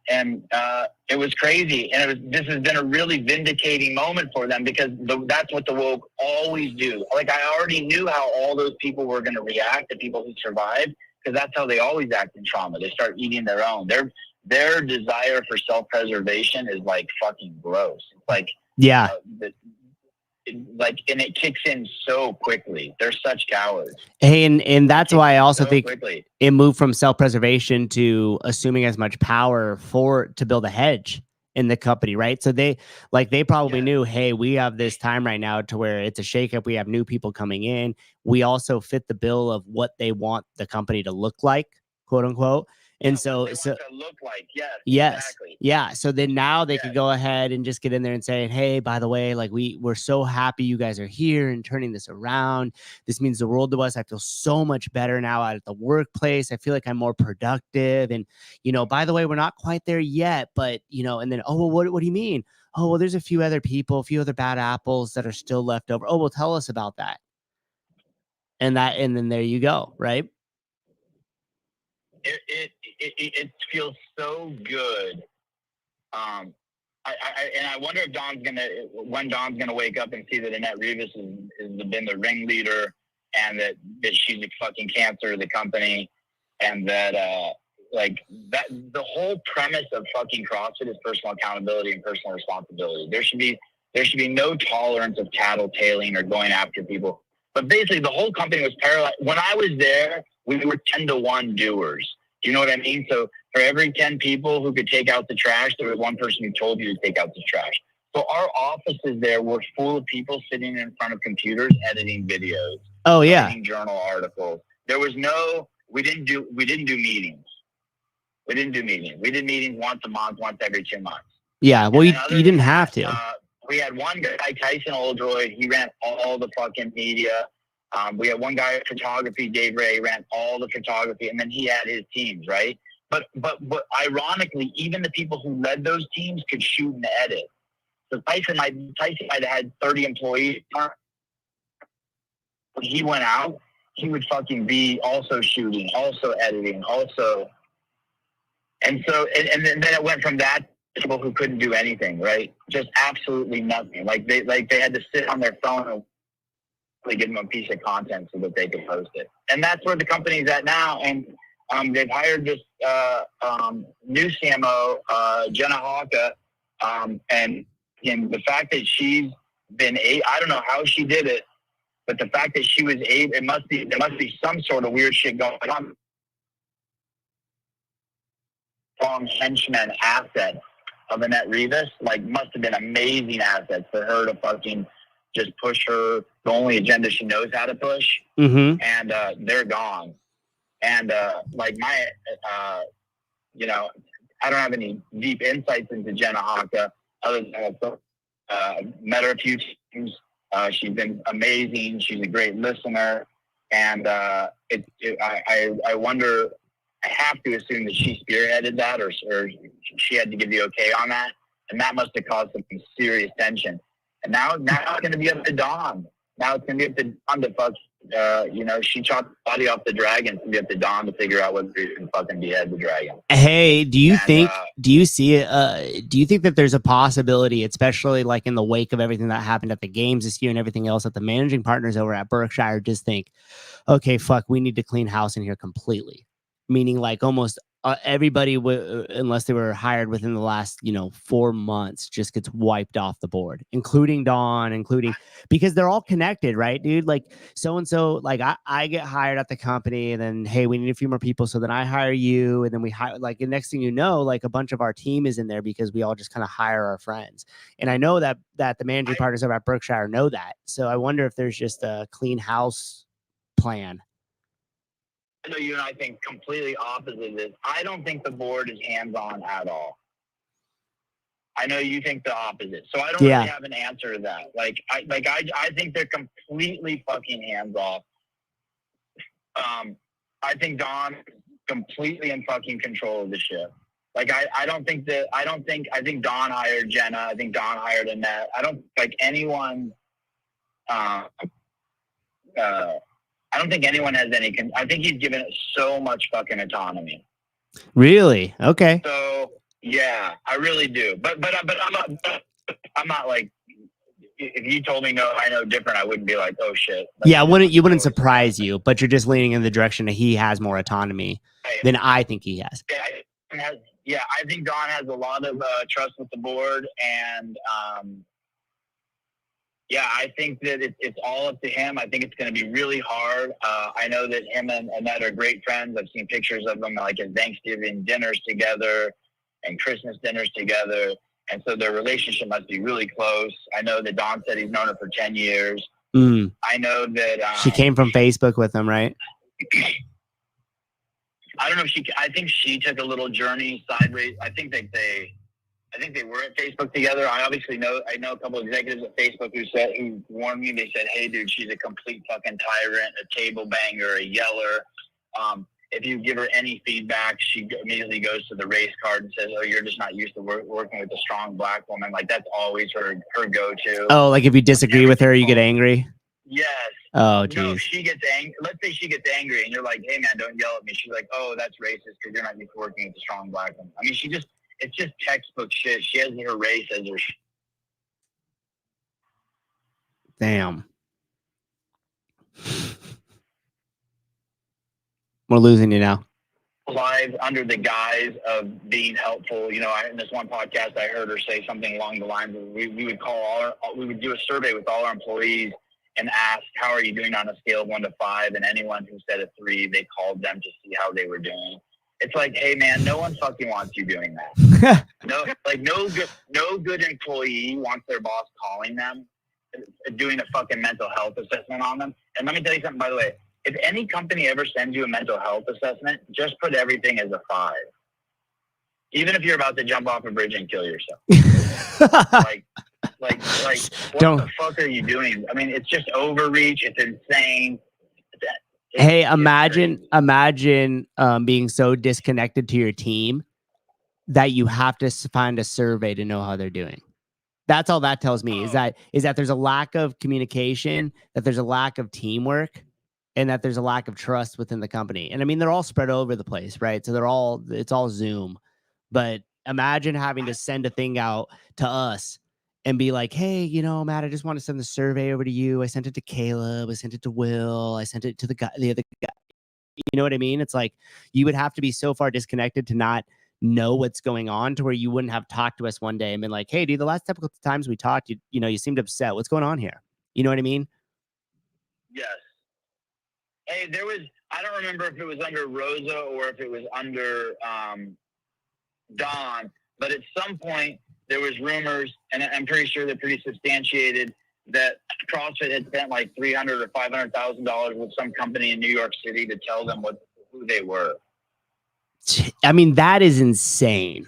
it was crazy. And this has been a really vindicating moment for them because that's what the woke always do. Like I already knew how all those people were going to react, the people who survived, because that's how they always act in trauma. They start eating their own. Their desire for self-preservation is like fucking gross. It's like, yeah. And it kicks in so quickly. They're such cowards. Hey, and that's why I also think quickly. It moved from self-preservation to assuming as much power to build a hedge in the company, right? So they probably knew, hey, we have this time right now to where it's a shakeup. We have new people coming in. We also fit the bill of what they want the company to look like, quote unquote. And so to look like, yes, exactly. Yeah. So then now they could go ahead and just get in there and say, hey, by the way, like we're so happy you guys are here and turning this around. This means the world to us. I feel so much better now out at the workplace. I feel like I'm more productive. And, by the way, we're not quite there yet, but, and then, oh, well, what do you mean? Oh, well, there's a few other people, a few other bad apples that are still left over. Oh, well, tell us about that. And then there you go. Right. It feels so good. I wonder if when Don's gonna wake up and see that Annette Rivas has been the ringleader, and that she's a fucking cancer of the company, and that the whole premise of fucking CrossFit is personal accountability and personal responsibility. There should be no tolerance of tattletaling or going after people. But basically, the whole company was paralyzed. When I was there, we were 10-to-1 doers. Do you know what I mean? So for every 10 people who could take out the trash, there was one person who told you to take out the trash. So our offices there were full of people sitting in front of computers editing videos. Oh yeah. Writing journal articles. There was we didn't do meetings. We did meetings once a month, once every 2 months. Yeah. Well, you didn't have to. We had one guy, Tyson Oldroyd. He ran all the fucking media. We had one guy at photography, Dave Ray, ran all the photography, and then he had his teams, right? But ironically, even the people who led those teams could shoot and edit. So Tyson might have had 30 employees. When he went out, he would fucking be also shooting, also editing, also. And so, and then it went from that to people who couldn't do anything, right? Just absolutely nothing. Like they had to sit on their phone and give them a piece of content so that they could post it. And that's where the company's at now. And they've hired this new CMO, Jenna Hawka, and the fact that she's been I don't know how she did it, but the fact that she was there must be some sort of weird shit going on. Strong henchman asset of Annette Rivas, must have been amazing assets for her to fucking just push the only agenda she knows how to push. Mm-hmm. And they're gone. And I don't have any deep insights into Jenna Hawka other than met her a few times. She's been amazing. She's a great listener. And I wonder, I have to assume that she spearheaded that or she had to give the okay on that. And that must have caused some serious tension. And now it's going to be up to Dom. Now it's going to be up to Dom to fuck, she chopped the body off the dragon. It's going to be up to Dom to figure out whether he can fucking behead the dragon. Hey, do you think that there's a possibility, especially like in the wake of everything that happened at the games this year and everything else, that the managing partners over at Berkshire just think, okay, fuck, we need to clean house in here completely? Meaning like almost everybody, unless they were hired within the last 4 months, just gets wiped off the board, including Dawn, because they're all connected, right, dude? Like so and so, like I get hired at the company, and then hey, we need a few more people, so then I hire you, and then we hire, like, the next thing you know, like a bunch of our team is in there because we all just kind of hire our friends. And I know that the managing partners over at Berkshire know that. So I wonder if there's just a clean house plan. I know you and I think completely opposite of this. I don't think the board is hands-on at all. I know you think the opposite, so I don't really have an answer to that. I think they're completely fucking hands-off. I think Dawn is completely in fucking control of the ship. Like I think Dawn hired Jenna. I think Dawn hired Annette. I don't like anyone. I don't think anyone has any. I think he's given it so much fucking autonomy. Really? Okay. So yeah, I really do. But I'm not like, if you told me no, I know different, I wouldn't be like, oh shit. Yeah, wouldn't surprise you, but you're just leaning in the direction that he has more autonomy than I think he has. Yeah, I think Dawn has a lot of trust with the board, and yeah, I think that it's all up to him. I think it's going to be really hard. I know that him and Annette are great friends. I've seen pictures of them, like at Thanksgiving dinners together and Christmas dinners together. And so their relationship must be really close. I know that Don said he's known her for 10 years. I know that she came from Facebook with him, right? I don't know if I think she took a little journey sideways. I think they were at Facebook together. I know a couple of executives at Facebook who warned me. They said, "Hey, dude, she's a complete fucking tyrant, a table banger, a yeller. If you give her any feedback, she immediately goes to the race card and says, "Oh, you're just not used to working with a strong black woman." Like that's always her go-to. Oh, like if you disagree with her, you get angry. Yes. Oh, geez. No, she gets angry. Let's say she gets angry, and you're like, "Hey, man, don't yell at me." She's like, "Oh, that's racist because you're not used to working with a strong black woman." I mean, it's just textbook shit. She has her race as her. Damn. We're losing you now. Lives under the guise of being helpful. In this one podcast, I heard her say something along the lines of we would do a survey with all our employees and ask, how are you doing on a scale of 1 to 5? And anyone who said a 3, they called them to see how they were doing. It's like, hey man, no one fucking wants you doing that. No good employee wants their boss calling them, doing a fucking mental health assessment on them. And let me tell you something, by the way. If any company ever sends you a mental health assessment, just put everything as a 5. Even if you're about to jump off a bridge and kill yourself. what the fuck are you doing? I mean, it's just overreach. It's insane. Hey, imagine being so disconnected to your team that you have to find a survey to know how they're doing. That's all that tells me is that there's a lack of communication, that there's a lack of teamwork, and that there's a lack of trust within the company. And I mean, they're all spread over the place, right? So it's all Zoom. But imagine having to send a thing out to us and be like, hey, Matt, I just want to send the survey over to you. I sent it to Caleb. I sent it to Will. I sent it to the other guy. You know what I mean? It's like you would have to be so far disconnected to not know what's going on to where you wouldn't have talked to us one day and been like, hey, dude, the last couple of times we talked, you seemed upset. What's going on here? You know what I mean? Yes. Hey, I don't remember if it was under Rosa or if it was under Dawn, but at some point there was rumors, and I'm pretty sure they're pretty substantiated, that CrossFit had spent like $300,000 or $500,000 with some company in New York City to tell them who they were. I mean, that is insane.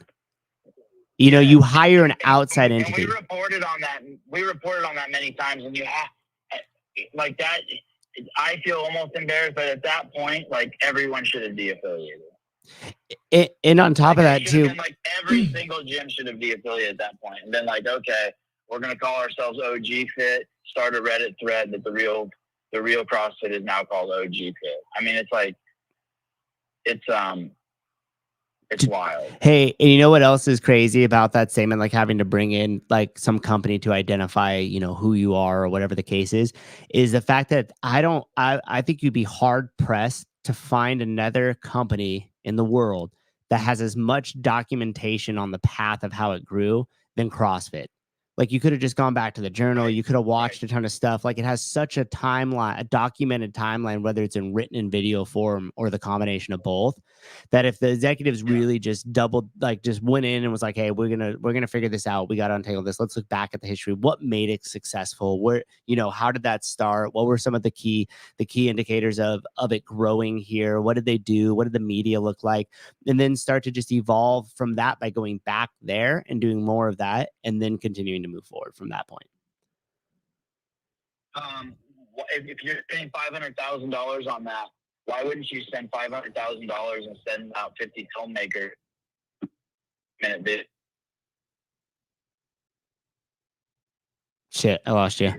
You hire an outside entity. And we reported on that. Many times, and you have like that. I feel almost embarrassed, but at that point, like everyone should have de-affiliated. And on top of that too, like every single gym should have de-affiliated at that point, and then like, okay, we're gonna call ourselves OG Fit. Start a Reddit thread that the real CrossFit is now called OG Fit. I mean, it's like, it's wild. Hey, and you know what else is crazy about that statement? Like having to bring in like some company to identify, who you are or whatever the case is the fact that I think you'd be hard pressed to find another company in the world that has as much documentation on the path of how it grew than CrossFit. Like you could have just gone back to the journal. You could have watched a ton of stuff. Like it has such a timeline, a documented timeline, whether it's in written and video form or the combination of both, that if the executives really just just went in and was like, hey, we're gonna figure this out. We got to untangle this. Let's look back at the history. What made it successful? Where, how did that start? What were some of the key indicators of it growing here? What did they do? What did the media look like? And then start to just evolve from that by going back there and doing more of that, and then continuing to move forward from that point. If you're spending $500,000 on that, why wouldn't you spend $500,000 and send out 50 filmmakers? Shit, I lost you.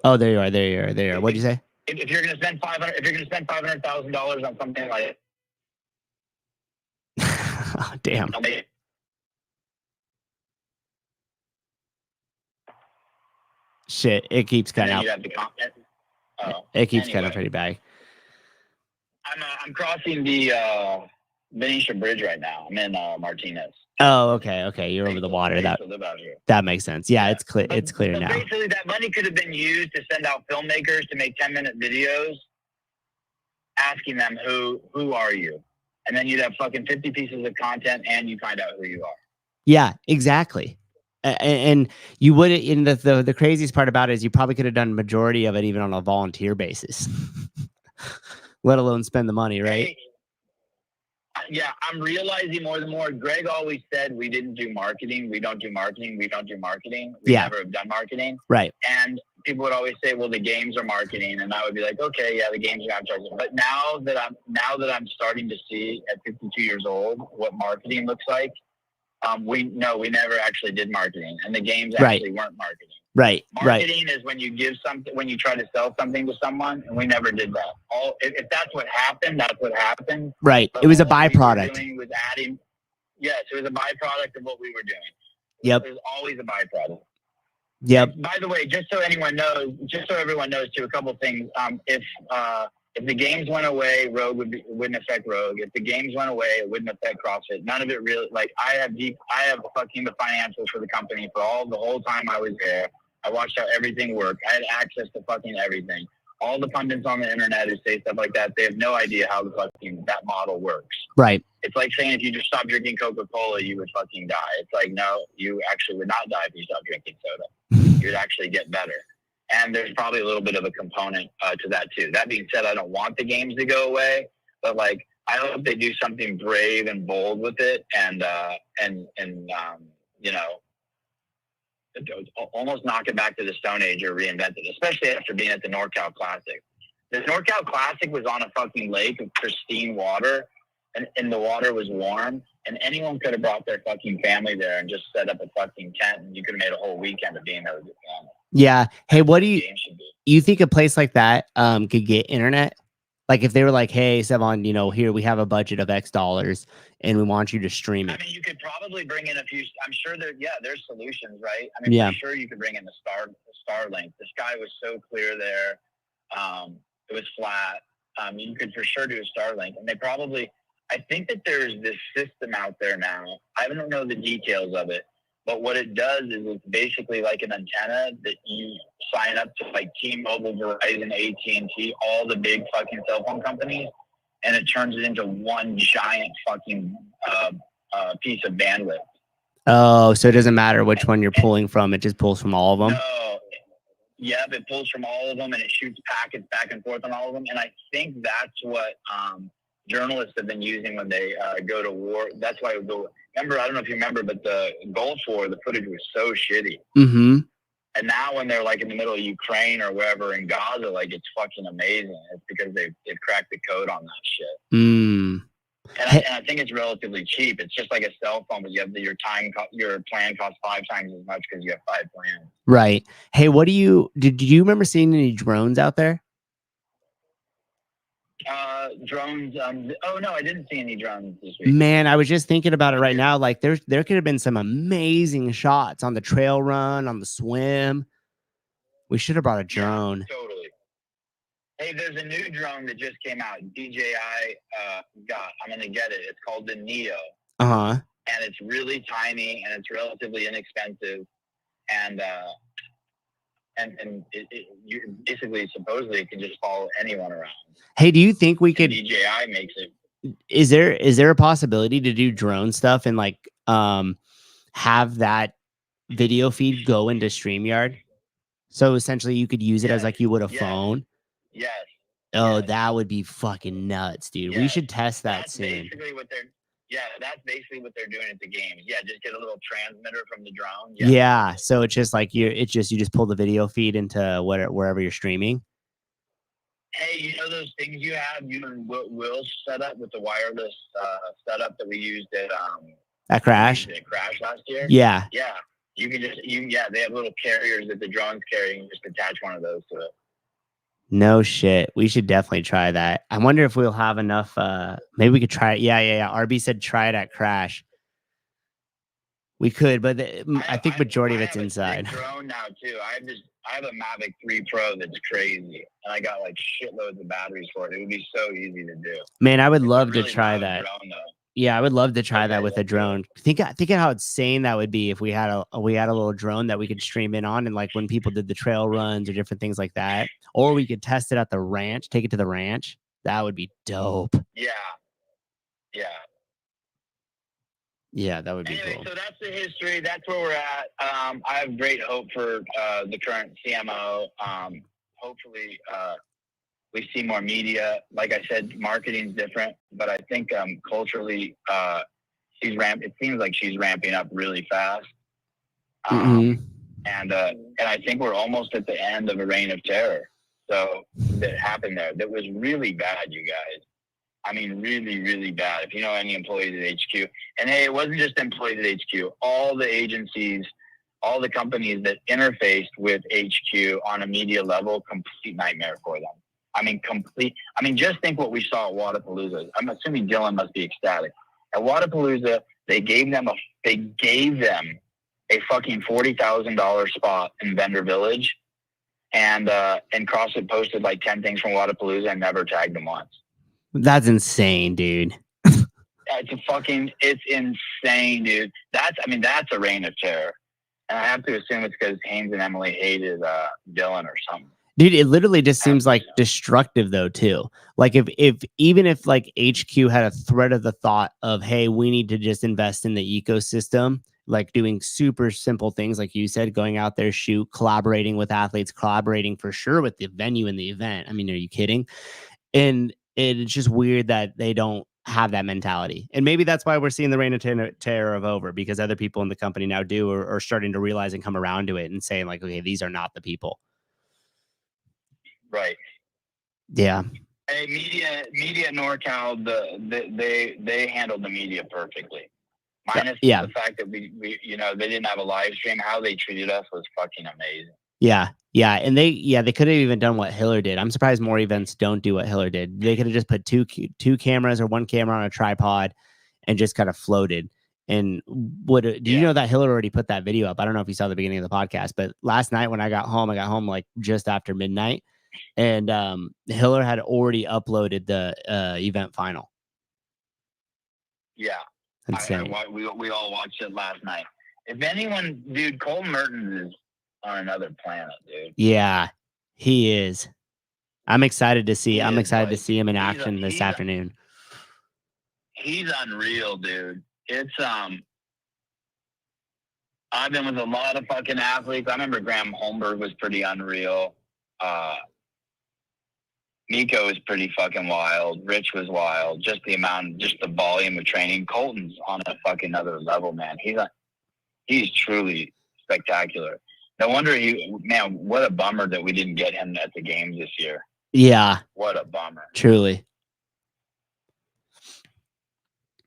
Oh, there you are. There you are. What'd you say? If you're gonna spend $500,000 on something like, oh, damn. Shit, it keeps cutting out. It keeps cutting pretty bad. I'm crossing the Benicia Bridge right now. I'm in Martinez. Oh, okay. You're over the water. That makes sense. Yeah, it's clear. It's clear now. Basically, that money could have been used to send out filmmakers to make 10-minute videos, asking them who are you, and then you'd have fucking 50 pieces of content, and you find out who you are. Yeah, exactly. And you would, in the craziest part about it is you probably could have done majority of it even on a volunteer basis, let alone spend the money, right? Yeah, I'm realizing more and more. Greg always said we didn't do marketing. We don't do marketing. We don't do marketing. We never have done marketing. Right. And people would always say, well, the games are marketing. And I would be like, okay, yeah, the games are advertising. But now that I'm starting to see at 52 years old what marketing looks like, we never actually did marketing, and the games actually weren't marketing. Right. Marketing is when you give something, when you try to sell something to someone, and we never did that. If that's what happened, that's what happened. Right. But it was a byproduct. It was a byproduct of what we were doing. Yep. It was always a byproduct. Yep. And by the way, just so everyone knows too, a couple things. If the games went away, Rogue wouldn't affect Rogue. If the games went away, it wouldn't affect CrossFit. None of it really. Like I have fucking the financials for the company for the whole time I was there. I watched how everything worked. I had access to fucking everything. All the pundits on the internet who say stuff like that, they have no idea how the fucking that model works. Right. It's like saying if you just stopped drinking Coca-Cola, you would fucking die. It's like, no, you actually would not die if you stopped drinking soda. You'd actually get better. And there's probably a little bit of a component to that too. That being said, I don't want the games to go away, but like I hope they do something brave and bold with it, and almost knock it back to the Stone Age or reinvent it. Especially after being at the NorCal Classic. The NorCal Classic was on a fucking lake of pristine water, and the water was warm, and anyone could have brought their fucking family there and just set up a fucking tent, and you could have made a whole weekend of being there with your family. Yeah. Hey, what do you think a place like that could get internet? Like if they were like, hey, Sevon, here we have a budget of X dollars and we want you to stream it. I mean, you could probably bring in a few. I'm sure there's solutions, right? I mean, for sure you could bring in the Starlink. The sky was so clear there. It was flat. You could for sure do a Starlink, and I think that there's this system out there now. I don't know the details of it. But what it does is it's basically like an antenna that you sign up to, like T-Mobile, Verizon, AT&T, all the big fucking cell phone companies, and it turns it into one giant fucking piece of bandwidth. Oh, so it doesn't matter which one you're pulling from; it just pulls from all of them. No, yeah, it pulls from all of them, and it shoots packets back and forth on all of them. And I think that's what journalists have been using when they go to war. That's why remember, I don't know if you remember, but the Gulf War, the footage was so shitty. Mm-hmm. And now when they're like in the middle of Ukraine or wherever in Gaza, like it's fucking amazing. It's because they've cracked the code on that shit. Mm. And I think it's relatively cheap. It's just like a cell phone, but you have your plan costs 5 times as much because you have 5 plans. Right. Hey, did you remember seeing any drones out there? Drones. Oh no, I didn't see any drones this week. Man, I was just thinking about it right now. Like there could have been some amazing shots on the trail run, on the swim. We should have brought a drone. Yeah, totally. Hey, there's a new drone that just came out. DJI got. I'm gonna get it. It's called the Neo. Uh-huh. And it's really tiny and it's relatively inexpensive, and you basically supposedly it can just follow anyone around. Hey, do you think we And could DJI makes it. is there a possibility to do drone stuff and like have that video feed go into StreamYard? So essentially you could use it as Yes, like you would a yes, phone. yes, Oh, yes, that would be fucking nuts, dude. We yes. should test that That's soon. basically what they're. Yeah, that's basically what they're doing at the games. Yeah, just get a little transmitter from the drone. Yeah. So it's just like you just pull the video feed into wherever you're streaming. Hey, you know those things you have, you and Will set up with the wireless setup that we used At Crash? at Crash last year? Yeah. Yeah. You can just they have little carriers that the drone's carrying. Just attach one of those to it. No shit. We should definitely try that. I wonder if we'll have enough maybe we could try it. Yeah. RB said try it at Crash. We could, but I think majority of it's inside. I have a drone now too. I have a Mavic 3 Pro that's crazy, and I got like shitloads of batteries for it. It would be so easy to do. Man, I would It's love a really to try loud that. drone, though. Yeah, I would love to try that Okay, with a let's do drone. Think of how insane that would be if we had a little drone that we could stream in on, and like when people did the trail runs or different things like that, or we could test it at the ranch, take it to the ranch. That would be dope. Yeah. Yeah. Yeah, that would be Anyway, cool. so that's the history. That's where we're at. I have great hope for the current CMO. Hopefully, we see more media. Like I said, marketing's different, but I think culturally, it seems like she's ramping up really fast. And I think we're almost at the end of a reign of terror. So that happened there. That was really bad, you guys. I mean, really, really bad. If you know any employees at HQ, and hey, it wasn't just employees at HQ. All the agencies, all the companies that interfaced with HQ on a media level, complete nightmare for them. I mean, complete. I mean, just think what we saw at Wodapalooza. I'm assuming Dylan must be ecstatic. At Wodapalooza, they gave them a fucking $40,000 spot in Vendor Village, and CrossFit posted like 10 things from Wodapalooza and never tagged them once. That's insane, dude. It's insane, dude. That's a reign of terror. And I have to assume it's because Haynes and Emily hated Dylan or something. Dude, it literally just seems like destructive though, too. Like even if like HQ had a thread of the thought of, hey, we need to just invest in the ecosystem, like doing super simple things, like you said, going out there, shoot, collaborating with athletes, collaborating for sure with the venue and the event. I mean, are you kidding? And it's just weird that they don't have that mentality. And maybe that's why we're seeing the reign of terror of over, because other people in the company now are starting to realize and come around to it and saying like, okay, these are not the people. Right. Yeah. Hey, media NorCal, they handled the media perfectly. Minus the fact that we they didn't have a live stream. How they treated us was fucking amazing. Yeah. And they could have even done what Hiller did. I'm surprised more events don't do what Hiller did. They could have just put two cameras or one camera on a tripod and just kind of floated. And you know that Hiller already put that video up? I don't know if you saw the beginning of the podcast, but last night when I got home like just after midnight, and Hiller had already uploaded the event final. Yeah. Insane. We all watched it last night. If anyone, dude, Cole Mertens is on another planet, dude. Yeah, he is. I'm excited to see. I'm excited to see him in action this afternoon. He's unreal, dude. It's I've been with a lot of fucking athletes. I remember Graham Holmberg was pretty unreal. Nico is pretty fucking wild. Rich was wild. Just the volume of training. Colton's on a fucking other level, man. He's truly spectacular. No wonder what a bummer that we didn't get him at the games this year. Yeah. What a bummer. Truly.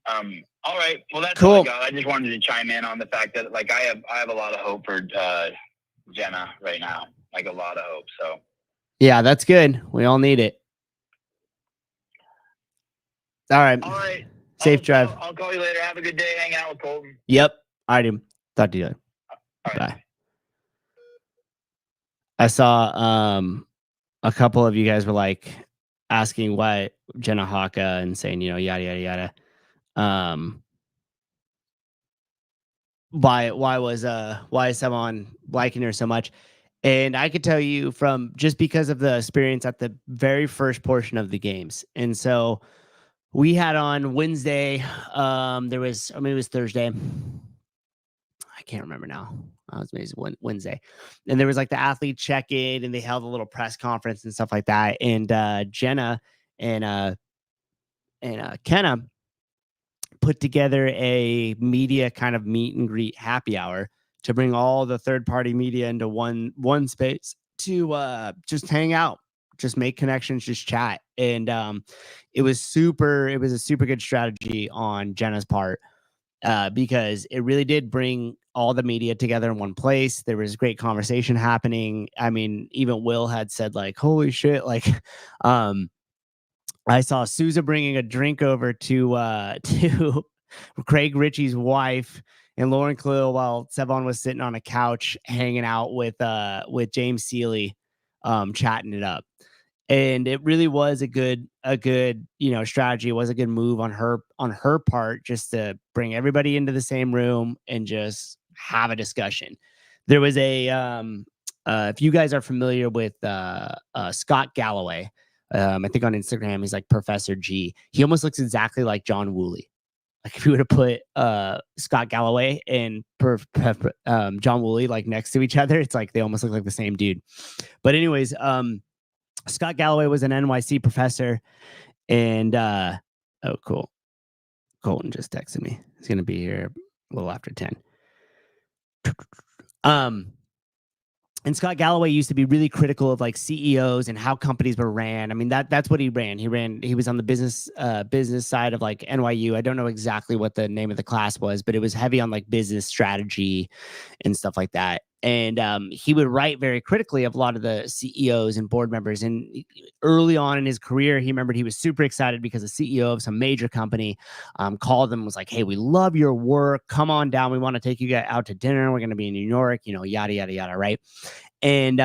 All right. Well, that's cool. all I got. I just wanted to chime in on the fact that like I have a lot of hope for Jenna right now. Like a lot of hope. So yeah, that's good. We all need it. All right. Safe drive. I'll call you later. Have a good day hanging out with Colton. Yep. All right. Talk to you later. All right. Bye. I saw a couple of you guys were like asking why Jenna Haka and saying, yada, yada, yada. why is someone liking her so much. And I could tell you from just because of the experience at the very first portion of the games. And so we had on Wednesday, there was, I mean, it was Thursday. I can't remember now. It was maybe Wednesday. And there was like the athlete check-in and they held a little press conference and stuff like that. And Jenna and Kenna put together a media kind of meet and greet happy hour to bring all the third party media into one space to just hang out, just make connections, just chat. And it was a super good strategy on Jenna's part, because it really did bring all the media together in one place. There was great conversation happening. I mean, even Will had said like, holy shit, like um I saw Souza bringing a drink over to to Craig Ritchie's wife and Lauren Cleo while Sevon was sitting on a couch hanging out with James Seeley, chatting it up. And it really was a good strategy. It was a good move on her part, just to bring everybody into the same room and just have a discussion. There was a if you guys are familiar with Scott Galloway, I think on Instagram he's like Professor G. He almost looks exactly like John Woolley. Like if you were to put Scott Galloway and John Woolley like next to each other, it's like they almost look like the same dude. But anyways, Scott Galloway was an NYC professor, and oh, cool. Colton just texted me. He's gonna be here a little after 10. And Scott Galloway used to be really critical of like CEOs and how companies were ran. I mean, that's what he ran. He was on the business side of like NYU. I don't know exactly what the name of the class was, but it was heavy on like business strategy and stuff like that. And he would write very critically of a lot of the CEOs and board members. And early on in his career, he remembered he was super excited because the CEO of some major company called him and was like, hey, we love your work. Come on down. We want to take you guys out to dinner. We're going to be in New York, yada, yada, yada, right? And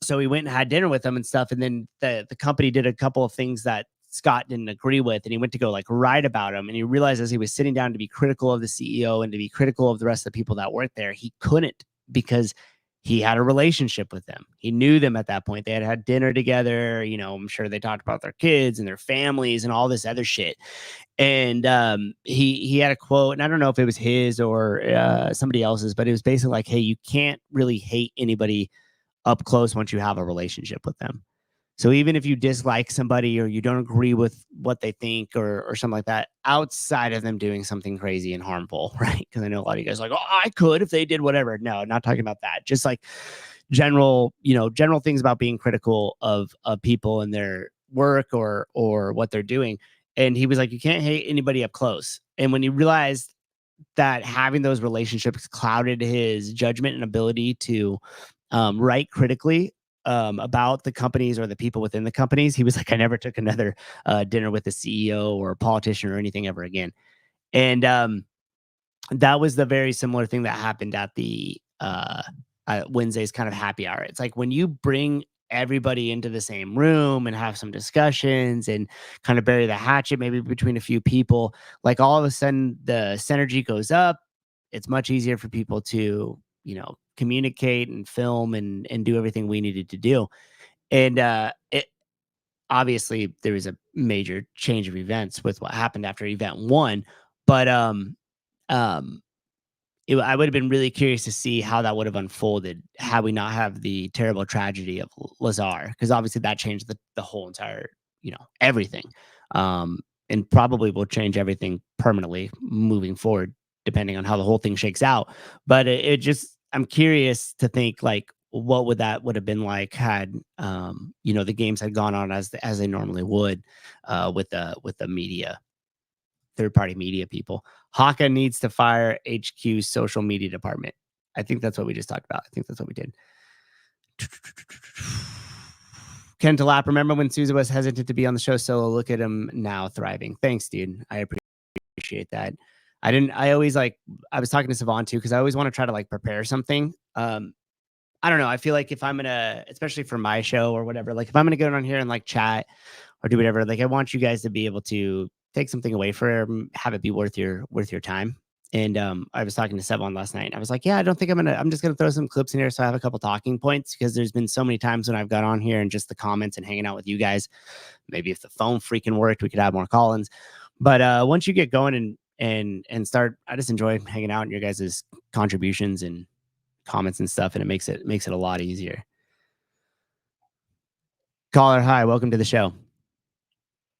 so we went and had dinner with him and stuff. And then the company did a couple of things that Scott didn't agree with. And he went to go like write about him. And he realized as he was sitting down to be critical of the CEO and to be critical of the rest of the people that worked there, he couldn't, because he had a relationship with them. He knew them at that point. They had had dinner together. I'm sure they talked about their kids and their families and all this other shit. And he had a quote, and I don't know if it was his or somebody else's, but it was basically like, hey, you can't really hate anybody up close once you have a relationship with them. So even if you dislike somebody or you don't agree with what they think or something like that, outside of them doing something crazy and harmful, right? Because I know a lot of you guys are like, oh, I could if they did whatever. No, not talking about that. Just like general things about being critical of people and their work or what they're doing. And he was like, you can't hate anybody up close. And when he realized that having those relationships clouded his judgment and ability to write critically about the companies or the people within the companies, he was like, I never took another dinner with a CEO or a politician or anything ever again. And that was the very similar thing that happened at the Wednesday's kind of happy hour. It's like when you bring everybody into the same room and have some discussions and kind of bury the hatchet maybe between a few people, like all of a sudden the synergy goes up. It's much easier for people to communicate and film and do everything we needed to do. And it obviously there was a major change of events with what happened after event 1, but I would have been really curious to see how that would have unfolded had we not have the terrible tragedy of Lazar, because obviously that changed the whole entire, everything, and probably will change everything permanently moving forward, depending on how the whole thing shakes out. But it just, I'm curious to think like, what would have been like had the games had gone on as they normally would with the media, third party media people. Haka needs to fire HQ's social media department. I think that's what we just talked about. I think that's what we did. Ken Talap, remember when Souza was hesitant to be on the show solo? Look at him now thriving. Thanks, dude. I appreciate that. I was talking to Savon too, because I always want to try to like prepare something. I don't know. I feel like if I'm gonna, especially for my show or whatever, like if I'm gonna go on here and like chat or do whatever, like I want you guys to be able to take something away from, have it be worth your time. And I was talking to Sevon last night. And I was like, yeah, I don't think I'm just gonna throw some clips in here so I have a couple talking points, because there's been so many times when I've got on here and just the comments and hanging out with you guys. Maybe if the phone freaking worked, we could have more call-ins. But once you get going and start, I just enjoy hanging out in your guys' contributions and comments and stuff, and it makes it a lot easier. Caller, hi, welcome to the show.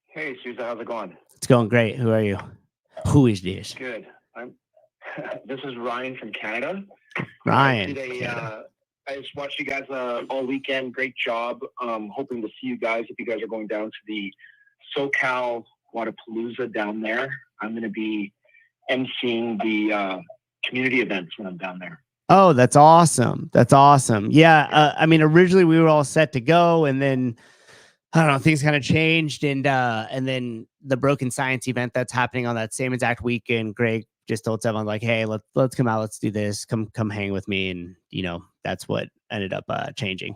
Hey, Souza, how's it going? It's going great. Who are you? Who is this? Good. This is Ryan from Canada. Ryan. I just watched you guys all weekend. Great job. Hoping to see you guys if you guys are going down to the SoCal Wadapalooza down there. I'm going to be emceeing the community events when I'm down there. Oh, that's awesome. That's awesome. Yeah. I mean, originally we were all set to go, and then I don't know, things kind of changed, and then the Broken Science event that's happening on that same exact weekend, Greg just told someone like, hey, let's come out, let's do this, come hang with me. And that's what ended up changing.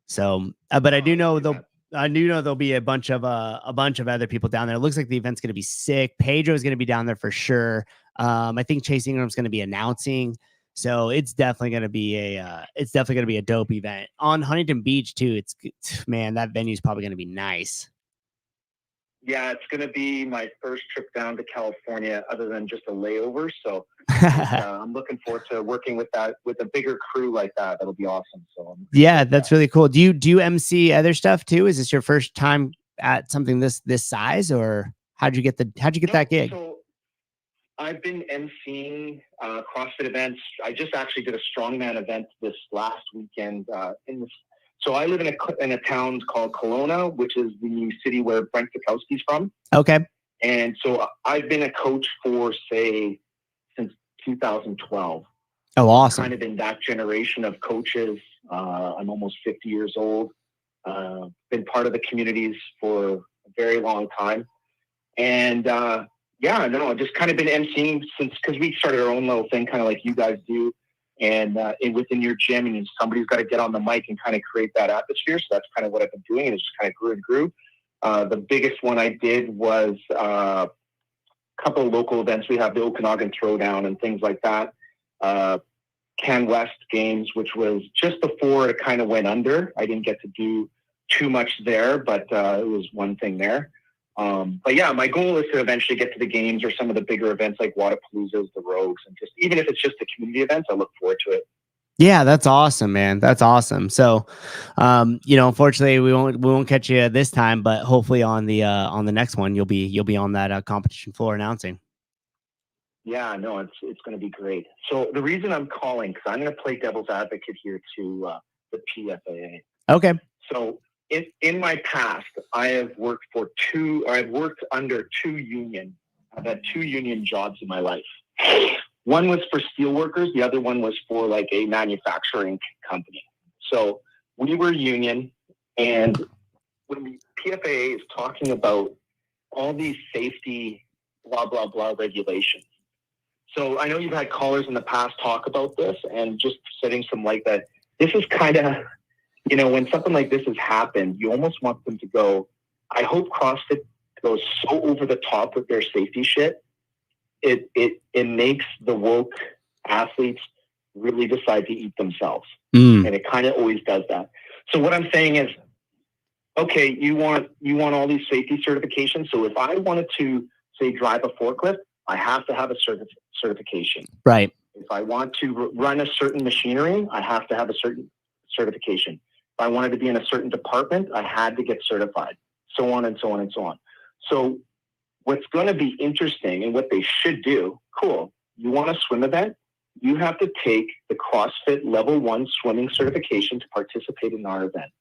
So but I do know there'll be a bunch of other people down there. It looks like the event's going to be sick. Pedro is going to be down there for sure. I think Chase Ingram's going to be announcing. So it's definitely going to be a dope event on Huntington Beach too. Man, that venue's probably going to be nice. Yeah, it's going to be my first trip down to California other than just a layover. So I'm looking forward to working with a bigger crew like that. That'll be awesome. So yeah, that's really cool. Do you MC other stuff too? Is this your first time at something this size, or how'd you get that gig? So I've been emceeing CrossFit events. I just actually did a strongman event this last weekend So I live in a town called Kelowna, which is the city where Brent Fikowski's from. Okay. And so I've been a coach since 2012. Oh, awesome. Kind of in that generation of coaches. I'm almost 50 years old. Been part of the communities for a very long time. And I've just kind of been emceeing because we started our own little thing, kind of like you guys do. And within your gym, and somebody's got to get on the mic and kind of create that atmosphere. So that's kind of what I've been doing, and it just kind of grew and grew. The biggest one I did was a couple of local events. We have the Okanagan Throwdown and things like that. Can West Games, which was just before it kind of went under. I didn't get to do too much there, but it was one thing there. But yeah, my goal is to eventually get to the games or some of the bigger events like Wadapaloozas, the Rogues, and just even if it's just the community events, I look forward to it. Yeah, that's awesome, man. That's awesome. So, unfortunately, we won't catch you this time, but hopefully on the next one, you'll be on that competition floor announcing. Yeah, no, it's going to be great. So the reason I'm calling, because I'm going to play devil's advocate here to the PFAA. Okay. So in my past, I've worked under two union. I've had two union jobs in my life. One was for steelworkers. The other one was for like a manufacturing company. So we were union, and when the PFAA is talking about all these safety, blah, blah, blah regulations. So I know you've had callers in the past talk about this, and just setting some light that this is kind of, when something like this has happened, you almost want them to go, I hope CrossFit goes so over the top with their safety shit. It makes the woke athletes really decide to eat themselves. And it kind of always does that. So what I'm saying is, okay, you want all these safety certifications. So if I wanted to, say, drive a forklift, I have to have a certification. Right. If I want to run a certain machinery, I have to have a certain certification. If I wanted to be in a certain department, I had to get certified, so on and so on and so on. So what's going to be interesting and what they should do, cool, you want a swim event, you have to take the CrossFit Level 1 swimming certification to participate in our event.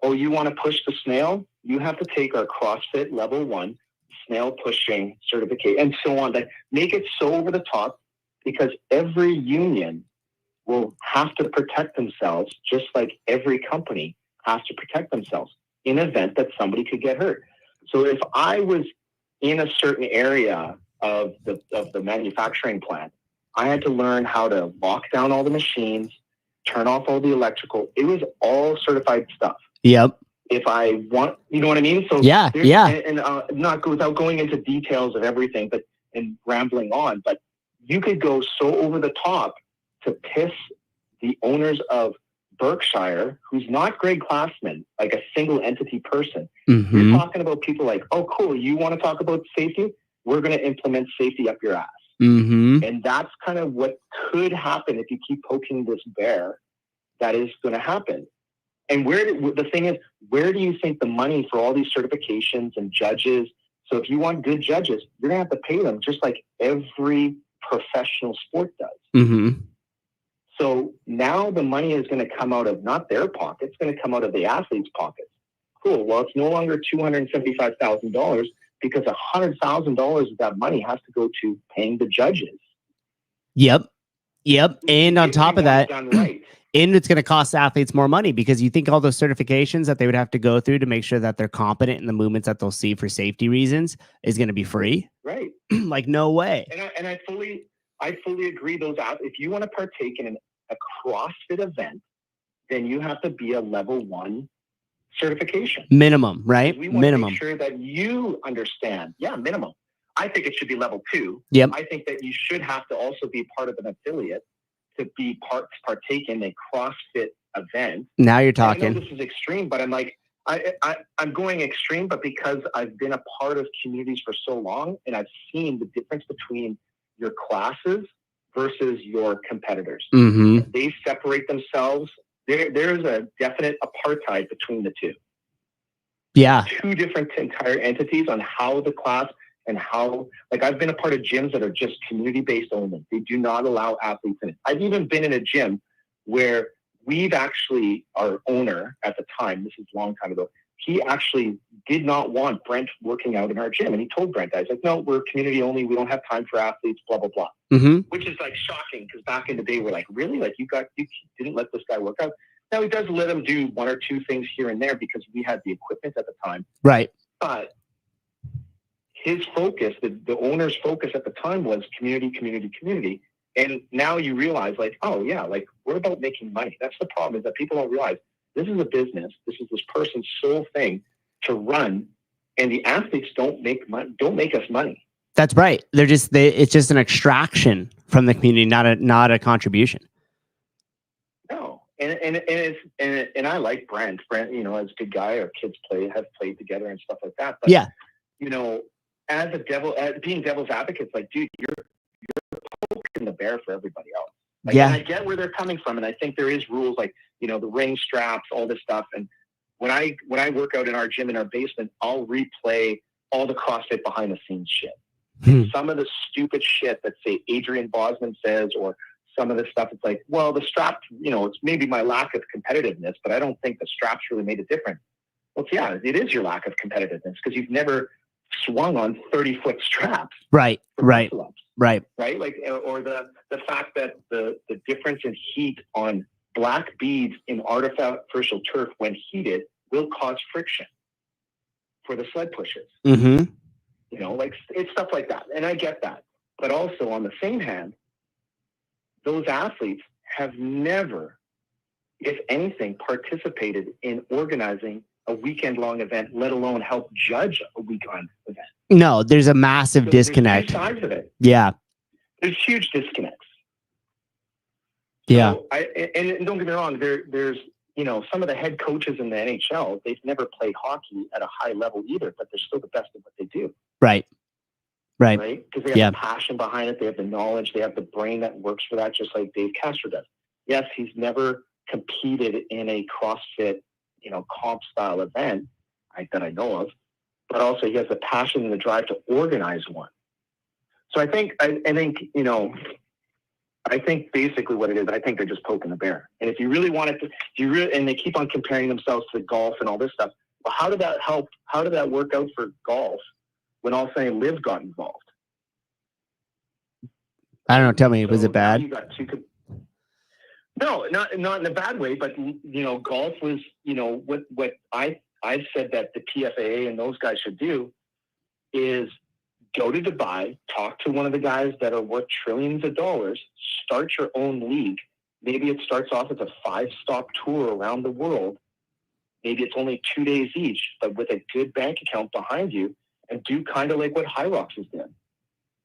Oh, you want to push the snail? You have to take our CrossFit Level 1 snail pushing certificate, and so on. That make it so over the top, because every union will have to protect themselves, just like every company has to protect themselves in the event that somebody could get hurt. So if I was in a certain area of the manufacturing plant, I had to learn how to lock down all the machines, turn off all the electrical. It was all certified stuff. Yep. If I want, you know what I mean? So yeah. And not without going into details of everything, and rambling on, but you could go so over the top to piss the owners of Berkshire, who's not Greg Glassman, like a single entity person. Mm-hmm. You're talking about people like, oh, cool, you want to talk about safety? We're going to implement safety up your ass. Mm-hmm. And that's kind of what could happen if you keep poking this bear. That is going to happen. And the thing is, where do you think the money for all these certifications and judges? So if you want good judges, you're going to have to pay them just like every professional sport does. Mm-hmm. So now the money is going to come out of not their pockets, it's going to come out of the athlete's pockets. Cool. Well, it's no longer $275,000 because $100,000 of that money has to go to paying the judges. Yep. And on top of that, done right. and it's going to cost athletes more money because you think all those certifications that they would have to go through to make sure that they're competent in the movements that they'll see for safety reasons is going to be free. Right. Like, no way. And I fully agree. Those out. If you want to partake in a CrossFit event, then you have to be a level 1 certification. Minimum, right? We want Minimum. to make sure that you understand. Yeah, minimum. I think it should be level 2. Yep. I think that you should have to also be part of an affiliate to be partake in a CrossFit event. Now you're I talking. know this is extreme, but I'm like, I'm going extreme, but because I've been a part of communities for so long and I've seen the difference between your classes versus your competitors. Mm-hmm. They separate themselves. There's a definite apartheid between the two. Yeah. Two different entire entities on how the class and how, like, I've been a part of gyms that are just community-based only. They do not allow athletes in it. I've even been in a gym where our owner at the time, this is a long time ago, he actually did not want Brent working out in our gym. And he told Brent, I was like, no, we're community only. We don't have time for athletes, blah, blah, blah. Mm-hmm. Which is like shocking because back in the day, we're like, really? Like you didn't let this guy work out? Now he does let him do 1 or 2 things here and there because we had the equipment at the time. Right. But his focus, the owner's focus at the time was community. And now you realize, like, oh yeah, like we're about making money. That's the problem, is that people don't realize this is a business. This is this person's sole thing to run, and the athletes don't make us money. That's right. It's just an extraction from the community, not a contribution. No. And I like Brent. Brent, as a good guy, our kids have played together and stuff like that. But yeah, as being devil's advocates, like, dude, you're poking the bear for everybody else. Like, yeah. And I get where they're coming from, and I think there is rules like, the ring straps, all this stuff. And when I work out in our gym in our basement, I'll replay all the CrossFit behind the scenes shit. Some of the stupid shit that, say, Adrian Bosman says, or some of the stuff, it's like, well, the strap, it's maybe my lack of competitiveness, but I don't think the straps really made a difference. Well, yeah, it is your lack of competitiveness because you've never swung on 30-foot straps. Right. Right. Like, or the fact that the difference in heat on black beads in artificial turf when heated will cause friction for the sled pushes. Mm-hmm. Like, it's stuff like that. And I get that. But also, on the same hand, those athletes have never, if anything, participated in organizing a weekend-long event, let alone help judge a weekend event. No, there's a massive disconnect. There's 2 sides of it. Yeah. There's huge disconnects. Yeah. So and don't get me wrong, there's some of the head coaches in the NHL, they've never played hockey at a high level either, but they're still the best at what they do. Right. Because they have the passion behind it, they have the knowledge, they have the brain that works for that, just like Dave Castro does. Yes, he's never competed in a CrossFit, comp style event that I know of, but also he has the passion and the drive to organize one. So I think basically what it is, I think they're just poking the bear. And if you really wanted to, and they keep on comparing themselves to golf and all this stuff. Well, how did that help? How did that work out for golf when all of a sudden Liv got involved? I don't know. Tell me, was it bad? You got no, not in a bad way, but golf was, what I've said that the PFAA and those guys should do is go to Dubai, talk to one of the guys that are worth trillions of dollars, start your own league. Maybe it starts off as a 5-stop tour around the world. Maybe it's only 2 days each, but with a good bank account behind you, and do kind of like what High Rocks has done.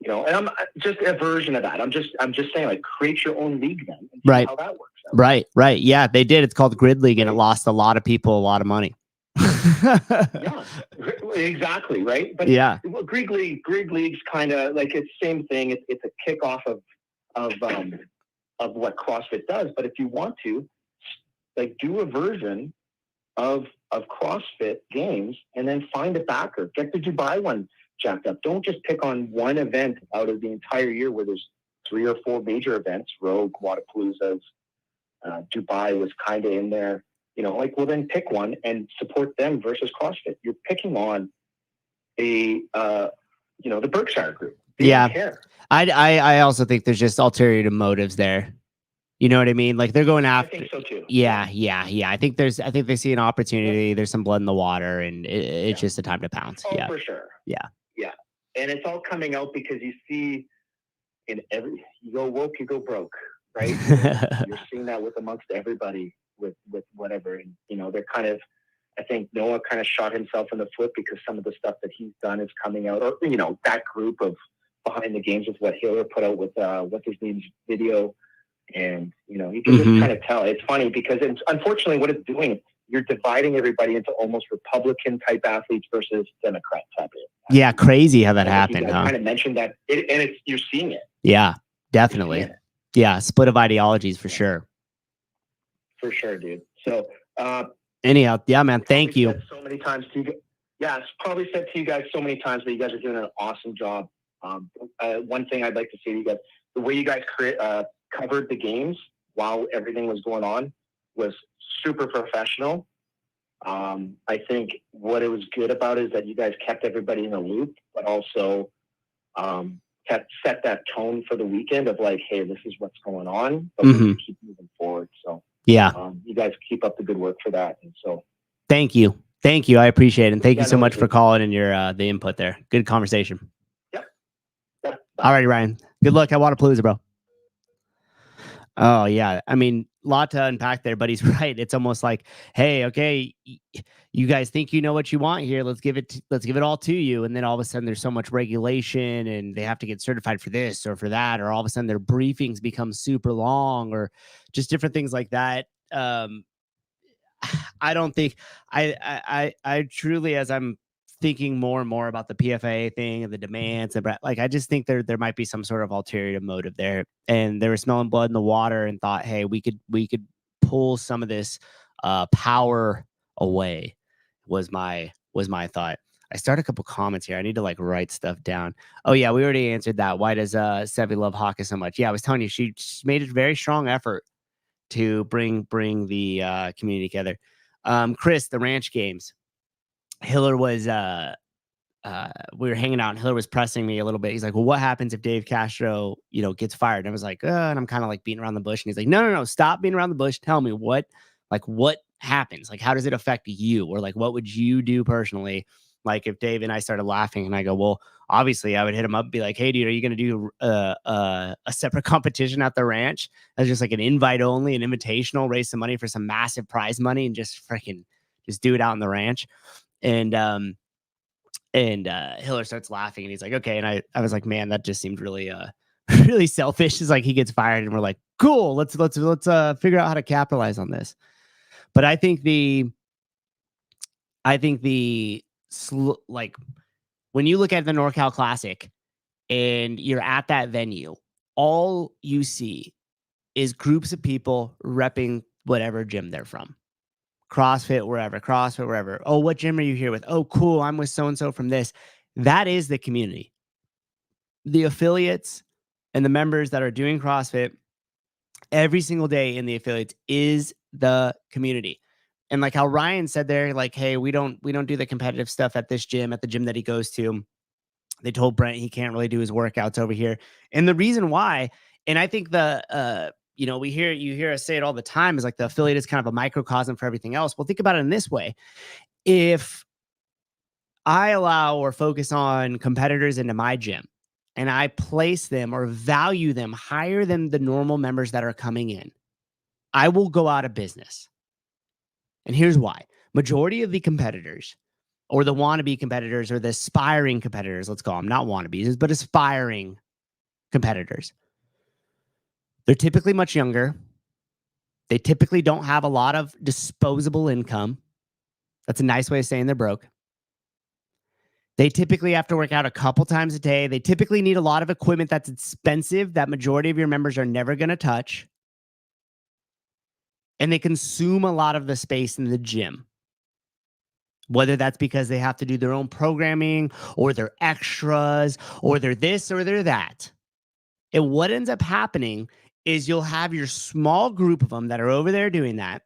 You know, and I'm just a version of that. I'm just saying, like, create your own league then and see Right. how that works out. Right. Yeah, they did. It's called Grid League, and it lost a lot of people a lot of money. Yeah, exactly. Right. But yeah, well, Greek League's kind of like, it's the same thing. It's a kickoff of what CrossFit does. But if you want to, like, do a version of CrossFit games and then find a backer. Get the Dubai one jacked up. Don't just pick on one event out of the entire year where there's 3 or 4 major events. Rogue, Wadapalooza's, Dubai was kind of in there. You know, like, well, then pick one and support them versus CrossFit. You're picking on the Berkshire group. They don't care. I also think there's just ulterior motives there. You know what I mean? Like, they're going after. I think so too. Yeah. I think they see an opportunity. There's some blood in the water, and it's just a time to pounce. Oh, for sure. Yeah. And it's all coming out because you see you go woke, you go broke, right? You're seeing that amongst everybody with whatever. And, you know, they're kind of, I think Noah kind of shot himself in the foot because some of the stuff that he's done is coming out, or, you know, that group of Behind the Games with what Hiller put out with what's his name's video. And, you know, you can just kind of tell. It's funny because unfortunately what it's doing, you're dividing everybody into almost Republican type athletes versus Democrat type athletes. Yeah, crazy how that happened, huh? Kind of mentioned that, and you're seeing it. Yeah, definitely. Yeah, split of ideologies for sure. For sure, dude. So, anyhow, yeah, man, thank you. So many times to you. Yeah, it's probably said to you guys so many times, but you guys are doing an awesome job. One thing I'd like to say to you guys, the way you guys covered the games while everything was going on was super professional. I think what it was good about is that you guys kept everybody in the loop, but also set that tone for the weekend of like, hey, this is what's going on, but we can keep moving forward. So you guys keep up the good work for that. And so thank you. I appreciate it. And thank you so much for calling and your the input there. Good conversation. Yep. All right, Ryan. Good luck at Wadapalooza, bro. Oh yeah, I mean, a lot to unpack there, but he's right. It's almost like, hey, okay, you guys think you know what you want here. Let's give it all to you, and then all of a sudden there's so much regulation, and they have to get certified for this or for that, or all of a sudden their briefings become super long, or just different things like that. I don't think I truly, as I'm thinking more and more about the PFA thing and the demands, and like, I just think there might be some sort of ulterior motive there, and they were smelling blood in the water and thought, hey, we could pull some of this power away. Was my thought. I started a couple comments here. I need to like write stuff down. Oh yeah, we already answered that. Why does Sevi love Hawkins so much? Yeah, I was telling you, she made a very strong effort to bring the community together. Chris, the ranch games. Hiller was we were hanging out and Hiller was pressing me a little bit. He's like, well, what happens if Dave Castro, gets fired? And I was like, and I'm kind of like beating around the bush. And he's like, no, stop beating around the bush. Tell me what happens? Like, how does it affect you? Or like, what would you do personally? Like, if Dave and I started laughing and I go, well, obviously I would hit him up and be like, hey, dude, are you going to do a separate competition at the ranch? That's just like an invite only, an invitational, raise some money for some massive prize money and just do it out on the ranch. And Hiller starts laughing and he's like, okay. And I was like, man, that just seemed really, really selfish. It's like he gets fired and we're like, cool, let's figure out how to capitalize on this. But I think like when you look at the NorCal Classic and you're at that venue, all you see is groups of people repping whatever gym they're from. CrossFit wherever. Oh, what gym are you here with? Oh, cool. I'm with so-and-so from this. That is the community. The affiliates and the members that are doing CrossFit every single day in the affiliates is the community. And like how Ryan said there, like, hey, we don't do the competitive stuff at this gym, at the gym that he goes to. They told Brent he can't really do his workouts over here. And the reason why, and I think you hear us say it all the time, is like the affiliate is kind of a microcosm for everything else. Well, think about it in this way. If I allow or focus on competitors into my gym and I place them or value them higher than the normal members that are coming in, I will go out of business. And here's why. Majority of the competitors or the wannabe competitors or the aspiring competitors, let's call them, not wannabes, but aspiring competitors. They're typically much younger. They typically don't have a lot of disposable income. That's a nice way of saying they're broke. They typically have to work out a couple times a day. They typically need a lot of equipment that's expensive that majority of your members are never going to touch. And they consume a lot of the space in the gym. Whether that's because they have to do their own programming or they're extras or they're this or they're that. And what ends up happening is you'll have your small group of them that are over there doing that.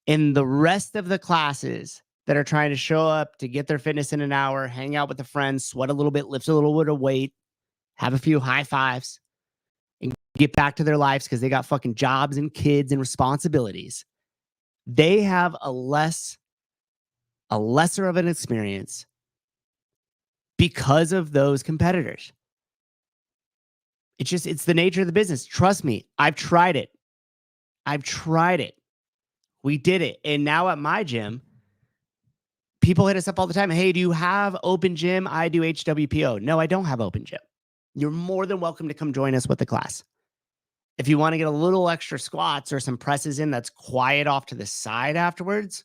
And the rest of the classes that are trying to show up to get their fitness in an hour, hang out with the friends, sweat a little bit, lift a little bit of weight, have a few high fives, and get back to their lives because they got fucking jobs and kids and responsibilities. They have a lesser of an experience because of those competitors. It's the nature of the business. Trust me, I've tried it. We did it. And now at my gym, people hit us up all the time. Hey, do you have open gym? I do HWPO. No, I don't have open gym. You're more than welcome to come join us with the class. If you want to get a little extra squats or some presses in that's quiet off to the side afterwards,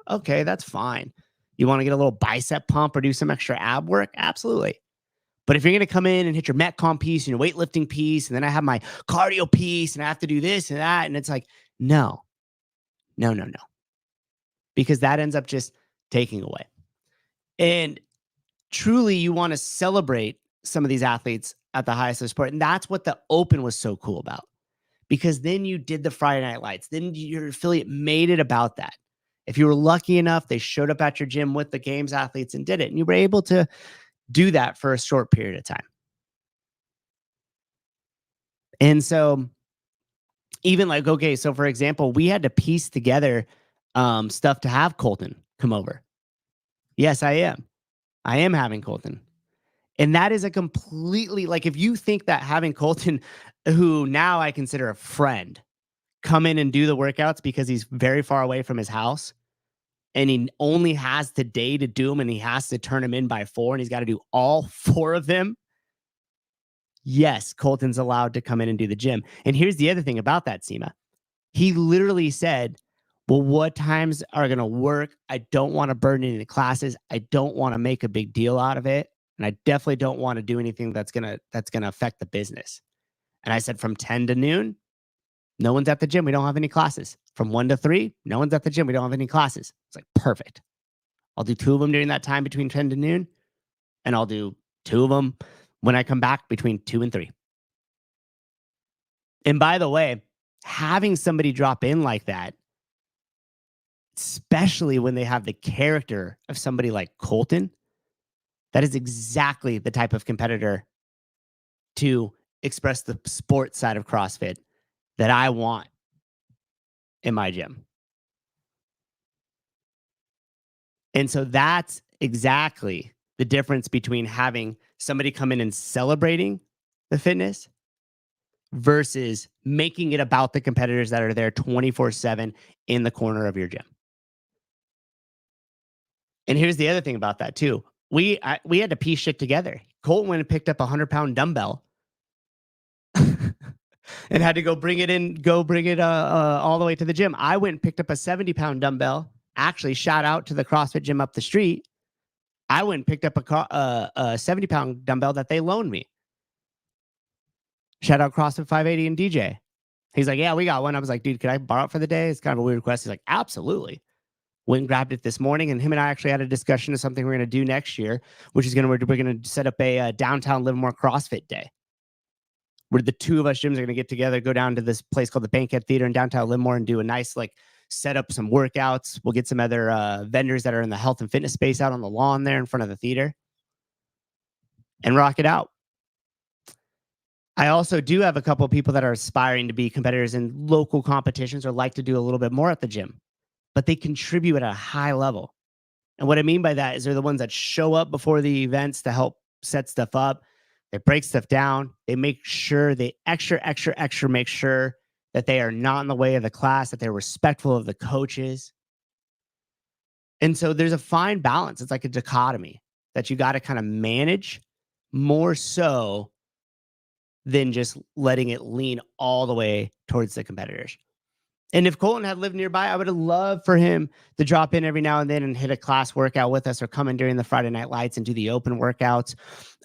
okay, that's fine. You want to get a little bicep pump or do some extra ab work? Absolutely. But if you're going to come in and hit your Metcon piece and your weightlifting piece, and then I have my cardio piece and I have to do this and that, and it's like, no. Because that ends up just taking away. And truly, you want to celebrate some of these athletes at the highest of the sport. And that's what the Open was so cool about. Because then you did the Friday Night Lights. Then your affiliate made it about that. If you were lucky enough, they showed up at your gym with the games athletes and did it. And you were able to do that for a short period of time. And so even like, okay, so for example, we had to piece together stuff to have Colton come over. Yes, I am. I am having Colton. And that is a completely, like, if you think that having Colton, who now I consider a friend, come in and do the workouts because he's very far away from his house and he only has today to do them and he has to turn them in by 4 and he's got to do all 4 of them. Yes, Colton's allowed to come in and do the gym. And here's the other thing about that, Seema. He literally said, well, what times are going to work? I don't want to burn any classes. I don't want to make a big deal out of it. And I definitely don't want to do anything that's going to affect the business. And I said, from 10 to noon, no one's at the gym. We don't have any classes. From 1 to 3, no one's at the gym. We don't have any classes. It's like, perfect. I'll do 2 of them during that time between 10 to noon. And I'll do 2 of them when I come back between 2 and 3. And by the way, having somebody drop in like that, especially when they have the character of somebody like Colton, that is exactly the type of competitor to express the sports side of CrossFit that I want in my gym. And so that's exactly the difference between having somebody come in and celebrating the fitness versus making it about the competitors that are there 24/7 in the corner of your gym. And here's the other thing about that too. We had to piece shit together. Colton went and picked up a 100-pound dumbbell and had to go bring it all the way to the gym. I went and picked up a 70-pound dumbbell. Actually, shout out to the CrossFit gym up the street. I went and picked up a 70-pound dumbbell that they loaned me. Shout out CrossFit 580 and DJ. He's like, yeah, we got one. I was like, dude, could I borrow it for the day? It's kind of a weird request. He's like, absolutely. Went and grabbed it this morning, and him and I actually had a discussion of something we're going to do next year, which is we're going to set up a downtown Livermore CrossFit Day, where the 2 of us gyms are going to get together, go down to this place called the Bankhead Theater in downtown Livermore and do a nice, set up some workouts. We'll get some other vendors that are in the health and fitness space out on the lawn there in front of the theater and rock it out. I also do have a couple of people that are aspiring to be competitors in local competitions or like to do a little bit more at the gym, but they contribute at a high level. And what I mean by that is they're the ones that show up before the events to help set stuff up. They break stuff down. They make sure they extra make sure that they are not in the way of the class, that they're respectful of the coaches. And so there's a fine balance. It's like a dichotomy that you got to kind of manage more so than just letting it lean all the way towards the competitors. And if Colton had lived nearby, I would have loved for him to drop in every now and then and hit a class workout with us, or come in during the Friday night lights and do the open workouts.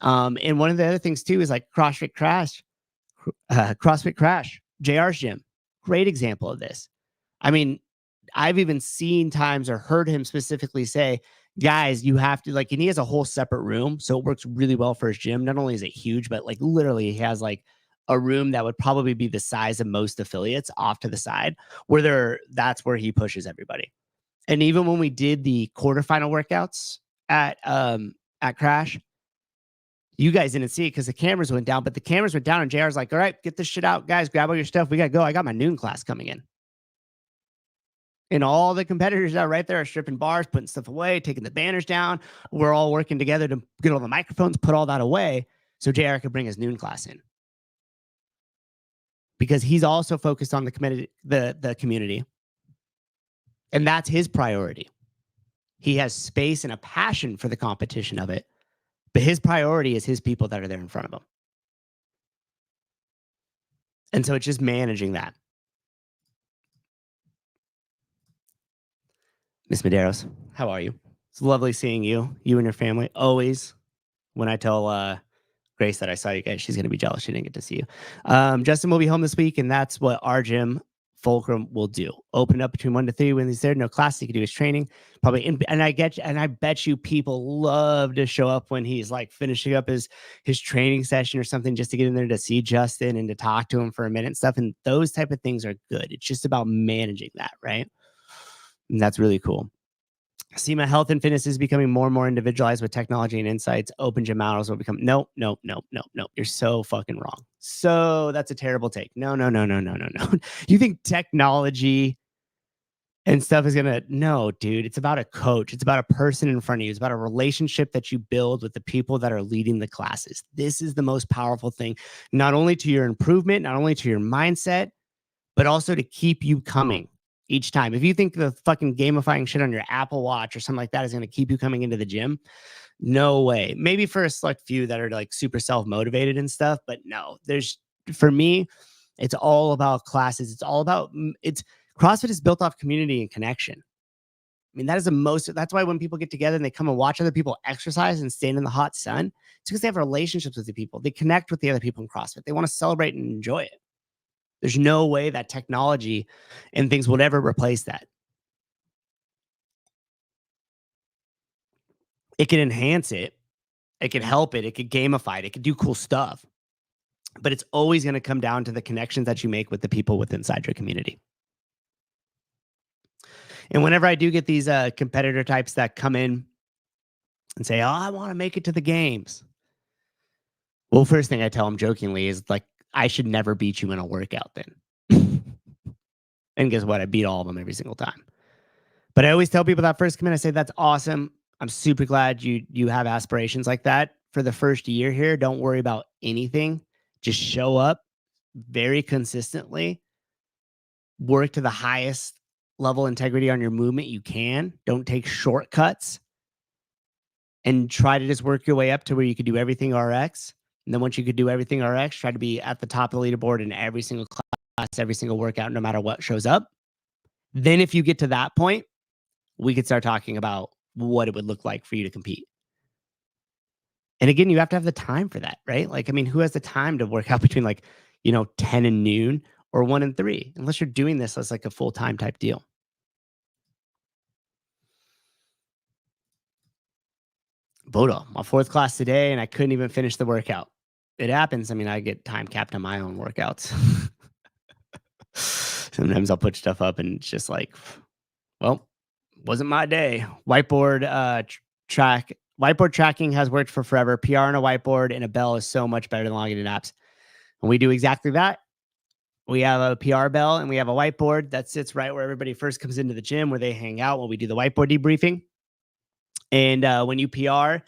And one of the other things too is like CrossFit Crash, JR's gym. Great example of this. I mean, I've even seen times or heard him specifically say, guys, you have to, like, and he has a whole separate room. So it works really well for his gym. Not only is it huge, but like literally he has like a room that would probably be the size of most affiliates off to the side, where that's where he pushes everybody. And even when we did the quarterfinal workouts at Crash, you guys didn't see it because the cameras went down, but the cameras went down and JR's like, all right, get this shit out, guys, grab all your stuff. We got to go. I got my noon class coming in. And all the competitors that are right there are stripping bars, putting stuff away, taking the banners down. We're all working together to get all the microphones, put all that away so JR could bring his noon class in. Because he's also focused on the community. And that's his priority. He has space and a passion for the competition of it. But his priority is his people that are there in front of him. And so it's just managing that. Miss Medeiros, how are you? It's lovely seeing you and your family. Always, when I tell Grace that I saw you guys, she's going to be jealous she didn't get to see you. Justin will be home this week, and that's what our gym, Fulcrum, will do. Open up between 1 to 3 when he's there. No class, he can do his training. Probably, and I bet you people love to show up when he's like finishing up his training session or something, just to get in there to see Justin and to talk to him for a minute and stuff. And those type of things are good. It's just about managing that, right? And that's really cool. SEMA Health and Fitness is becoming more and more individualized with technology and insights. Open gym models will become no. You're so fucking wrong. So that's a terrible take. No. You think technology and stuff is gonna? No, dude. It's about a coach. It's about a person in front of you. It's about a relationship that you build with the people that are leading the classes. This is the most powerful thing, not only to your improvement, not only to your mindset, but also to keep you coming each time. If you think the fucking gamifying shit on your Apple Watch or something like that is going to keep you coming into the gym, no way. Maybe for a select few that are like super self-motivated and stuff, but no, for me, it's all about classes. It's all about, CrossFit is built off community and connection. I mean, that's why when people get together and they come and watch other people exercise and stand in the hot sun, it's because they have relationships with the people. They connect with the other people in CrossFit. They want to celebrate and enjoy it. There's no way that technology and things will ever replace that. It can enhance it. It can help it. It could gamify it. It could do cool stuff. But it's always going to come down to the connections that you make with the people within inside your community. And whenever I do get these competitor types that come in and say, oh, I want to make it to the games. Well, first thing I tell them jokingly is like, I should never beat you in a workout then. And guess what? I beat all of them every single time. But I always tell people that first come in, I say, that's awesome. I'm super glad you have aspirations like that. For the first year here, don't worry about anything. Just show up very consistently. Work to the highest level integrity on your movement you can. Don't take shortcuts. And try to just work your way up to where you could do everything RX. And then once you could do everything RX, try to be at the top of the leaderboard in every single class, every single workout, no matter what shows up. Then if you get to that point, we could start talking about what it would look like for you to compete. And again, you have to have the time for that, right? Like, I mean, who has the time to work out between 10 and noon or 1 and 3? Unless you're doing this as like a full-time type deal. Bodo, my 4th class today, and I couldn't even finish the workout. It happens. I mean, I get time capped on my own workouts. Sometimes I'll put stuff up and it's just like, well, wasn't my day. Whiteboard tracking has worked for forever. PR on a whiteboard and a bell is so much better than logging in apps. And we do exactly that. We have a PR bell and we have a whiteboard that sits right where everybody first comes into the gym, where they hang out when we do the whiteboard debriefing. And when you PR,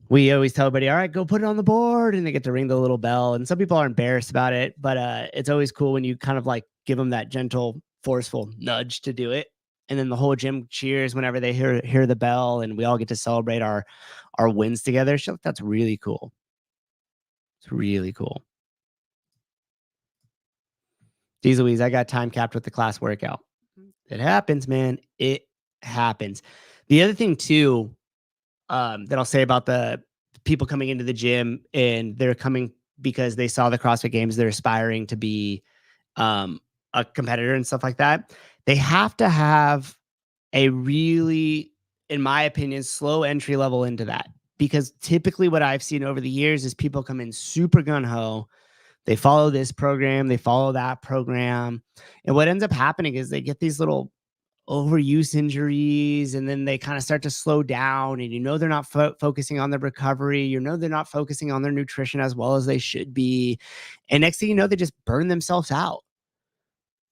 we always tell everybody, all right, go put it on the board. And they get to ring the little bell. And some people are embarrassed about it, but it's always cool when you kind of like give them that gentle, forceful nudge to do it. and then the whole gym cheers whenever they hear the bell, and we all get to celebrate our wins together. Shit, that's really cool. It's really cool. Jeez Louise, I got time capped with the class workout. It happens, man. It happens. The other thing too, that I'll say about the people coming into the gym, and they're coming because they saw the CrossFit Games, they're aspiring to be a competitor and stuff like that. They have to have a really, in my opinion, slow entry level into that, because typically what I've seen over the years is people come in super gung-ho. They follow this program, they follow that program, and what ends up happening is they get these little overuse injuries, and then they kind of start to slow down, and they're not focusing on the recovery, they're not focusing on their nutrition as well as they should be, and next thing you know, they just burn themselves out.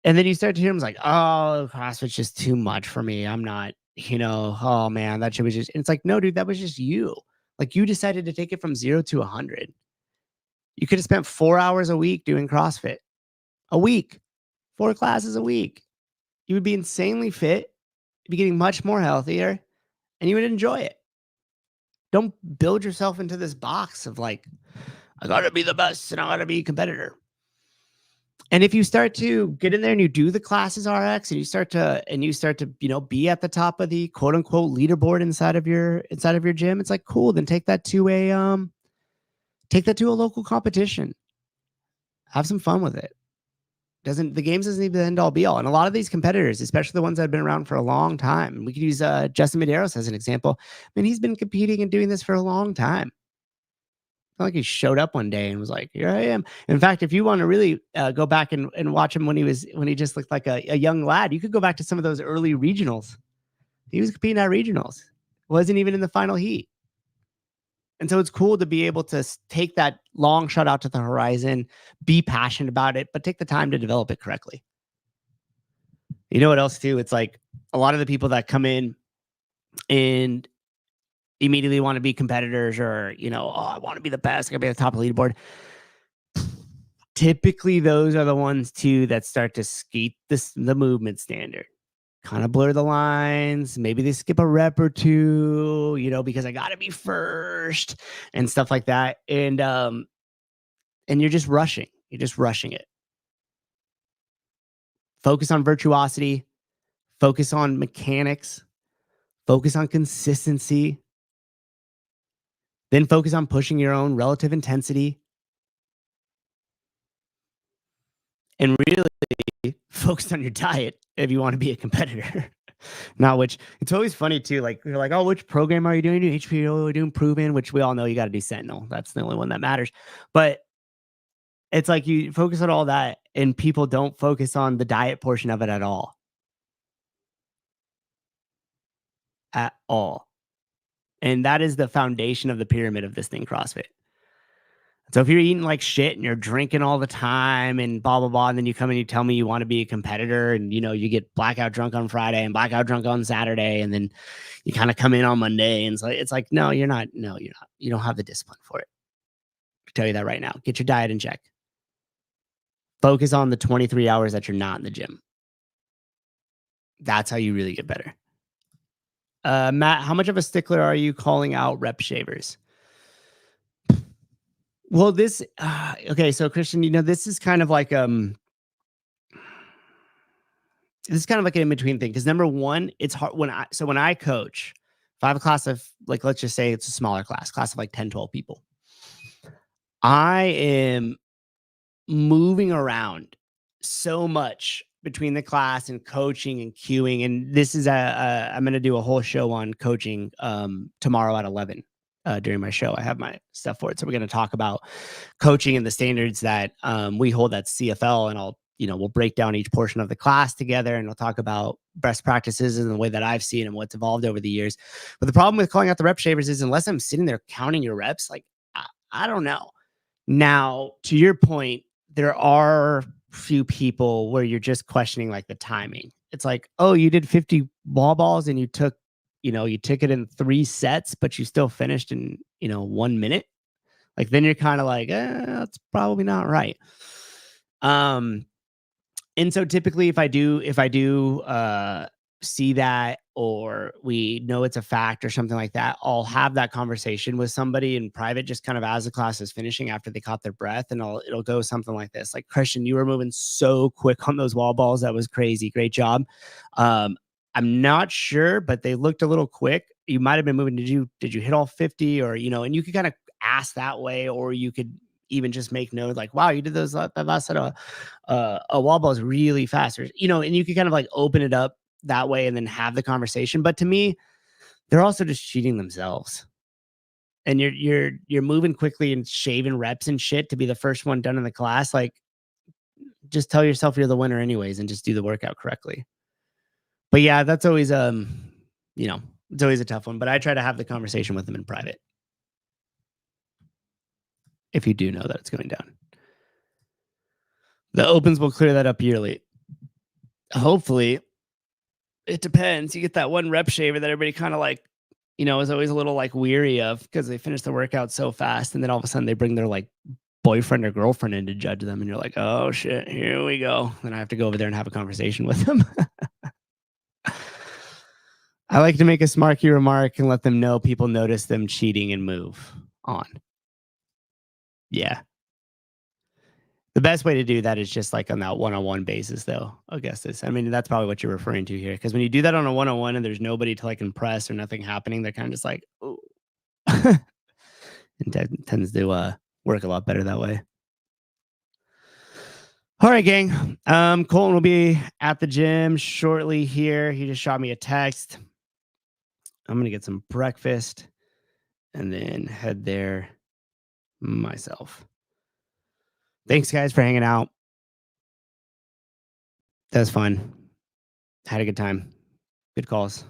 And then you start to hear them like, oh, CrossFit's just too much for me. I'm not, oh man, that shit was just, and it's like, no, dude, that was just you. Like, you decided to take it from 0 to 100. You could have spent 4 hours a week doing CrossFit. A week. 4 classes a week. You would be insanely fit, you'd be getting much more healthier, and you would enjoy it. Don't build yourself into this box of like, I gotta be the best and I gotta be a competitor. And if you start to get in there and you do the classes RX, and you start to be at the top of the quote unquote leaderboard inside of your gym, it's like, cool, then take that to a local competition. Have some fun with it. The games doesn't need to end all be all. And a lot of these competitors, especially the ones that have been around for a long time, we could use Justin Medeiros as an example. I mean, he's been competing and doing this for a long time. It's not like he showed up one day and was like, here I am. In fact, if you want to really go back and watch him when he just looked like a young lad, you could go back to some of those early regionals. He was competing at regionals. Wasn't even in the final heat. And so it's cool to be able to take that long shot out to the horizon, be passionate about it, but take the time to develop it correctly. You know what else too? It's like a lot of the people that come in and immediately want to be competitors, or, oh, I want to be the best, I gotta be at the top of the leaderboard. Typically, those are the ones too that start to skate the movement standard. Kind of blur the lines. Maybe they skip a rep or two, because I got to be first and stuff like that. And you're just rushing. You're just rushing it. Focus on virtuosity. Focus on mechanics. Focus on consistency. Then focus on pushing your own relative intensity. And really focus on your diet if you want to be a competitor. Now, which it's always funny too. Like, you're like, oh, which program are you doing? HPO, doing Proven, which we all know you got to do Sentinel. That's the only one that matters. But it's like you focus on all that, and people don't focus on the diet portion of it at all. At all. And that is the foundation of the pyramid of this thing, CrossFit. So if you're eating like shit and you're drinking all the time and blah, blah, blah, and then you come and you tell me you want to be a competitor, and, you get blackout drunk on Friday and blackout drunk on Saturday, and then you kind of come in on Monday, and it's like, no, you're not. No, you're not. You don't have the discipline for it. I tell you that right now. Get your diet in check. Focus on the 23 hours that you're not in the gym. That's how you really get better. Matt, how much of a stickler are you calling out rep shavers? Well, okay, so Christian, this is kind of like an in-between thing, because number one, it's hard when I coach, if I have a class of, like, let's just say it's a smaller class of like 10, 12 people, I am moving around so much between the class and coaching and queuing. And this is I'm going to do a whole show on coaching tomorrow at 11. During my show, I have my stuff for it. So we're going to talk about coaching and the standards that we hold at CFL, and we'll break down each portion of the class together, and we'll talk about best practices and the way that I've seen and what's evolved over the years. But the problem with calling out the rep shavers is, unless I'm sitting there counting your reps, like, I don't know. Now, to your point, there are few people where you're just questioning like the timing. It's like, oh, you did 50 wall balls and you took it in 3 sets, but you still finished in, 1 minute. Like, then you're kind of like, that's probably not right. And so typically if I do see that or we know it's a fact or something like that, I'll have that conversation with somebody in private, just kind of as the class is finishing after they caught their breath. And it'll go something like this. Like, Christian, you were moving so quick on those wall balls. That was crazy. Great job. I'm not sure, but they looked a little quick. You might've been moving. Did you hit all 50 or, and you could kind of ask that way, or you could even just make note like, wow, you did those that last set of a wall balls really fast, or, and you could kind of like open it up that way and then have the conversation. But to me, they're also just cheating themselves. And you're moving quickly and shaving reps and shit to be the first one done in the class. Like, just tell yourself you're the winner anyways and just do the workout correctly. But yeah, that's always it's always a tough one. But I try to have the conversation with them in private, if you do know that it's going down. The opens will clear that up yearly. Hopefully. It depends. You get that one rep shaver that everybody kind of like, is always a little like weary of because they finish the workout so fast. And then all of a sudden they bring their like boyfriend or girlfriend in to judge them. And you're like, oh shit, here we go. Then I have to go over there and have a conversation with them. I like to make a smarky remark and let them know people notice them cheating and move on. Yeah. The best way to do that is just like on that one-on-one basis, though, Augustus. I mean, that's probably what you're referring to here. Because when you do that on a one-on-one and there's nobody to like impress or nothing happening, they're kind of just like, oh. And tends to work a lot better that way. All right, gang. Colton will be at the gym shortly here. He just shot me a text. I'm going to get some breakfast and then head there myself. Thanks, guys, for hanging out. That was fun. Had a good time. Good calls.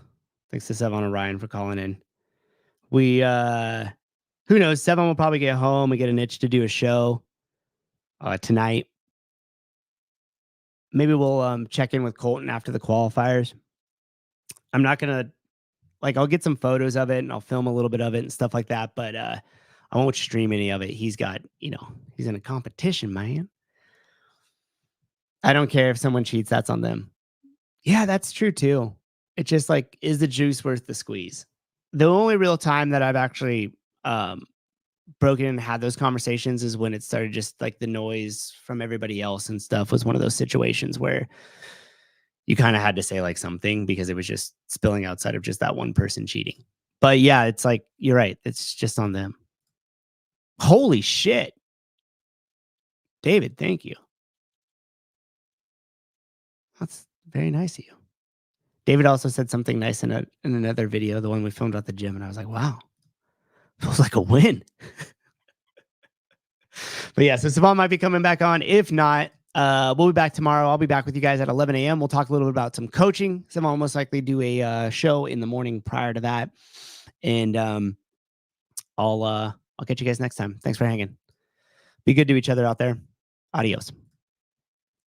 Thanks to Sevon and Ryan for calling in. We, who knows? Sevon will probably get home and get an itch to do a show tonight. Maybe we'll check in with Colton after the qualifiers. I'm not going to, I'll get some photos of it and I'll film a little bit of it and stuff like that, but I won't stream any of it. He's got, he's in a competition, man. I don't care if someone cheats. That's on them. Yeah, that's true too. It's just like, is the juice worth the squeeze? The only real time that I've actually broken and had those conversations is when it started just like the noise from everybody else and stuff was one of those situations where you kind of had to say like something because it was just spilling outside of just that one person cheating. But yeah, it's like, you're right. It's just on them. Holy shit. David, thank you. That's very nice of you. David also said something nice in another video, the one we filmed at the gym. And I was like, wow, feels like a win. But yeah, so Savon might be coming back on. If not, we'll be back tomorrow. I'll be back with you guys at 11 a.m. We'll talk a little bit about some coaching. Savon will most likely do a show in the morning prior to that. And I'll catch you guys next time. Thanks for hanging. Be good to each other out there. Adios.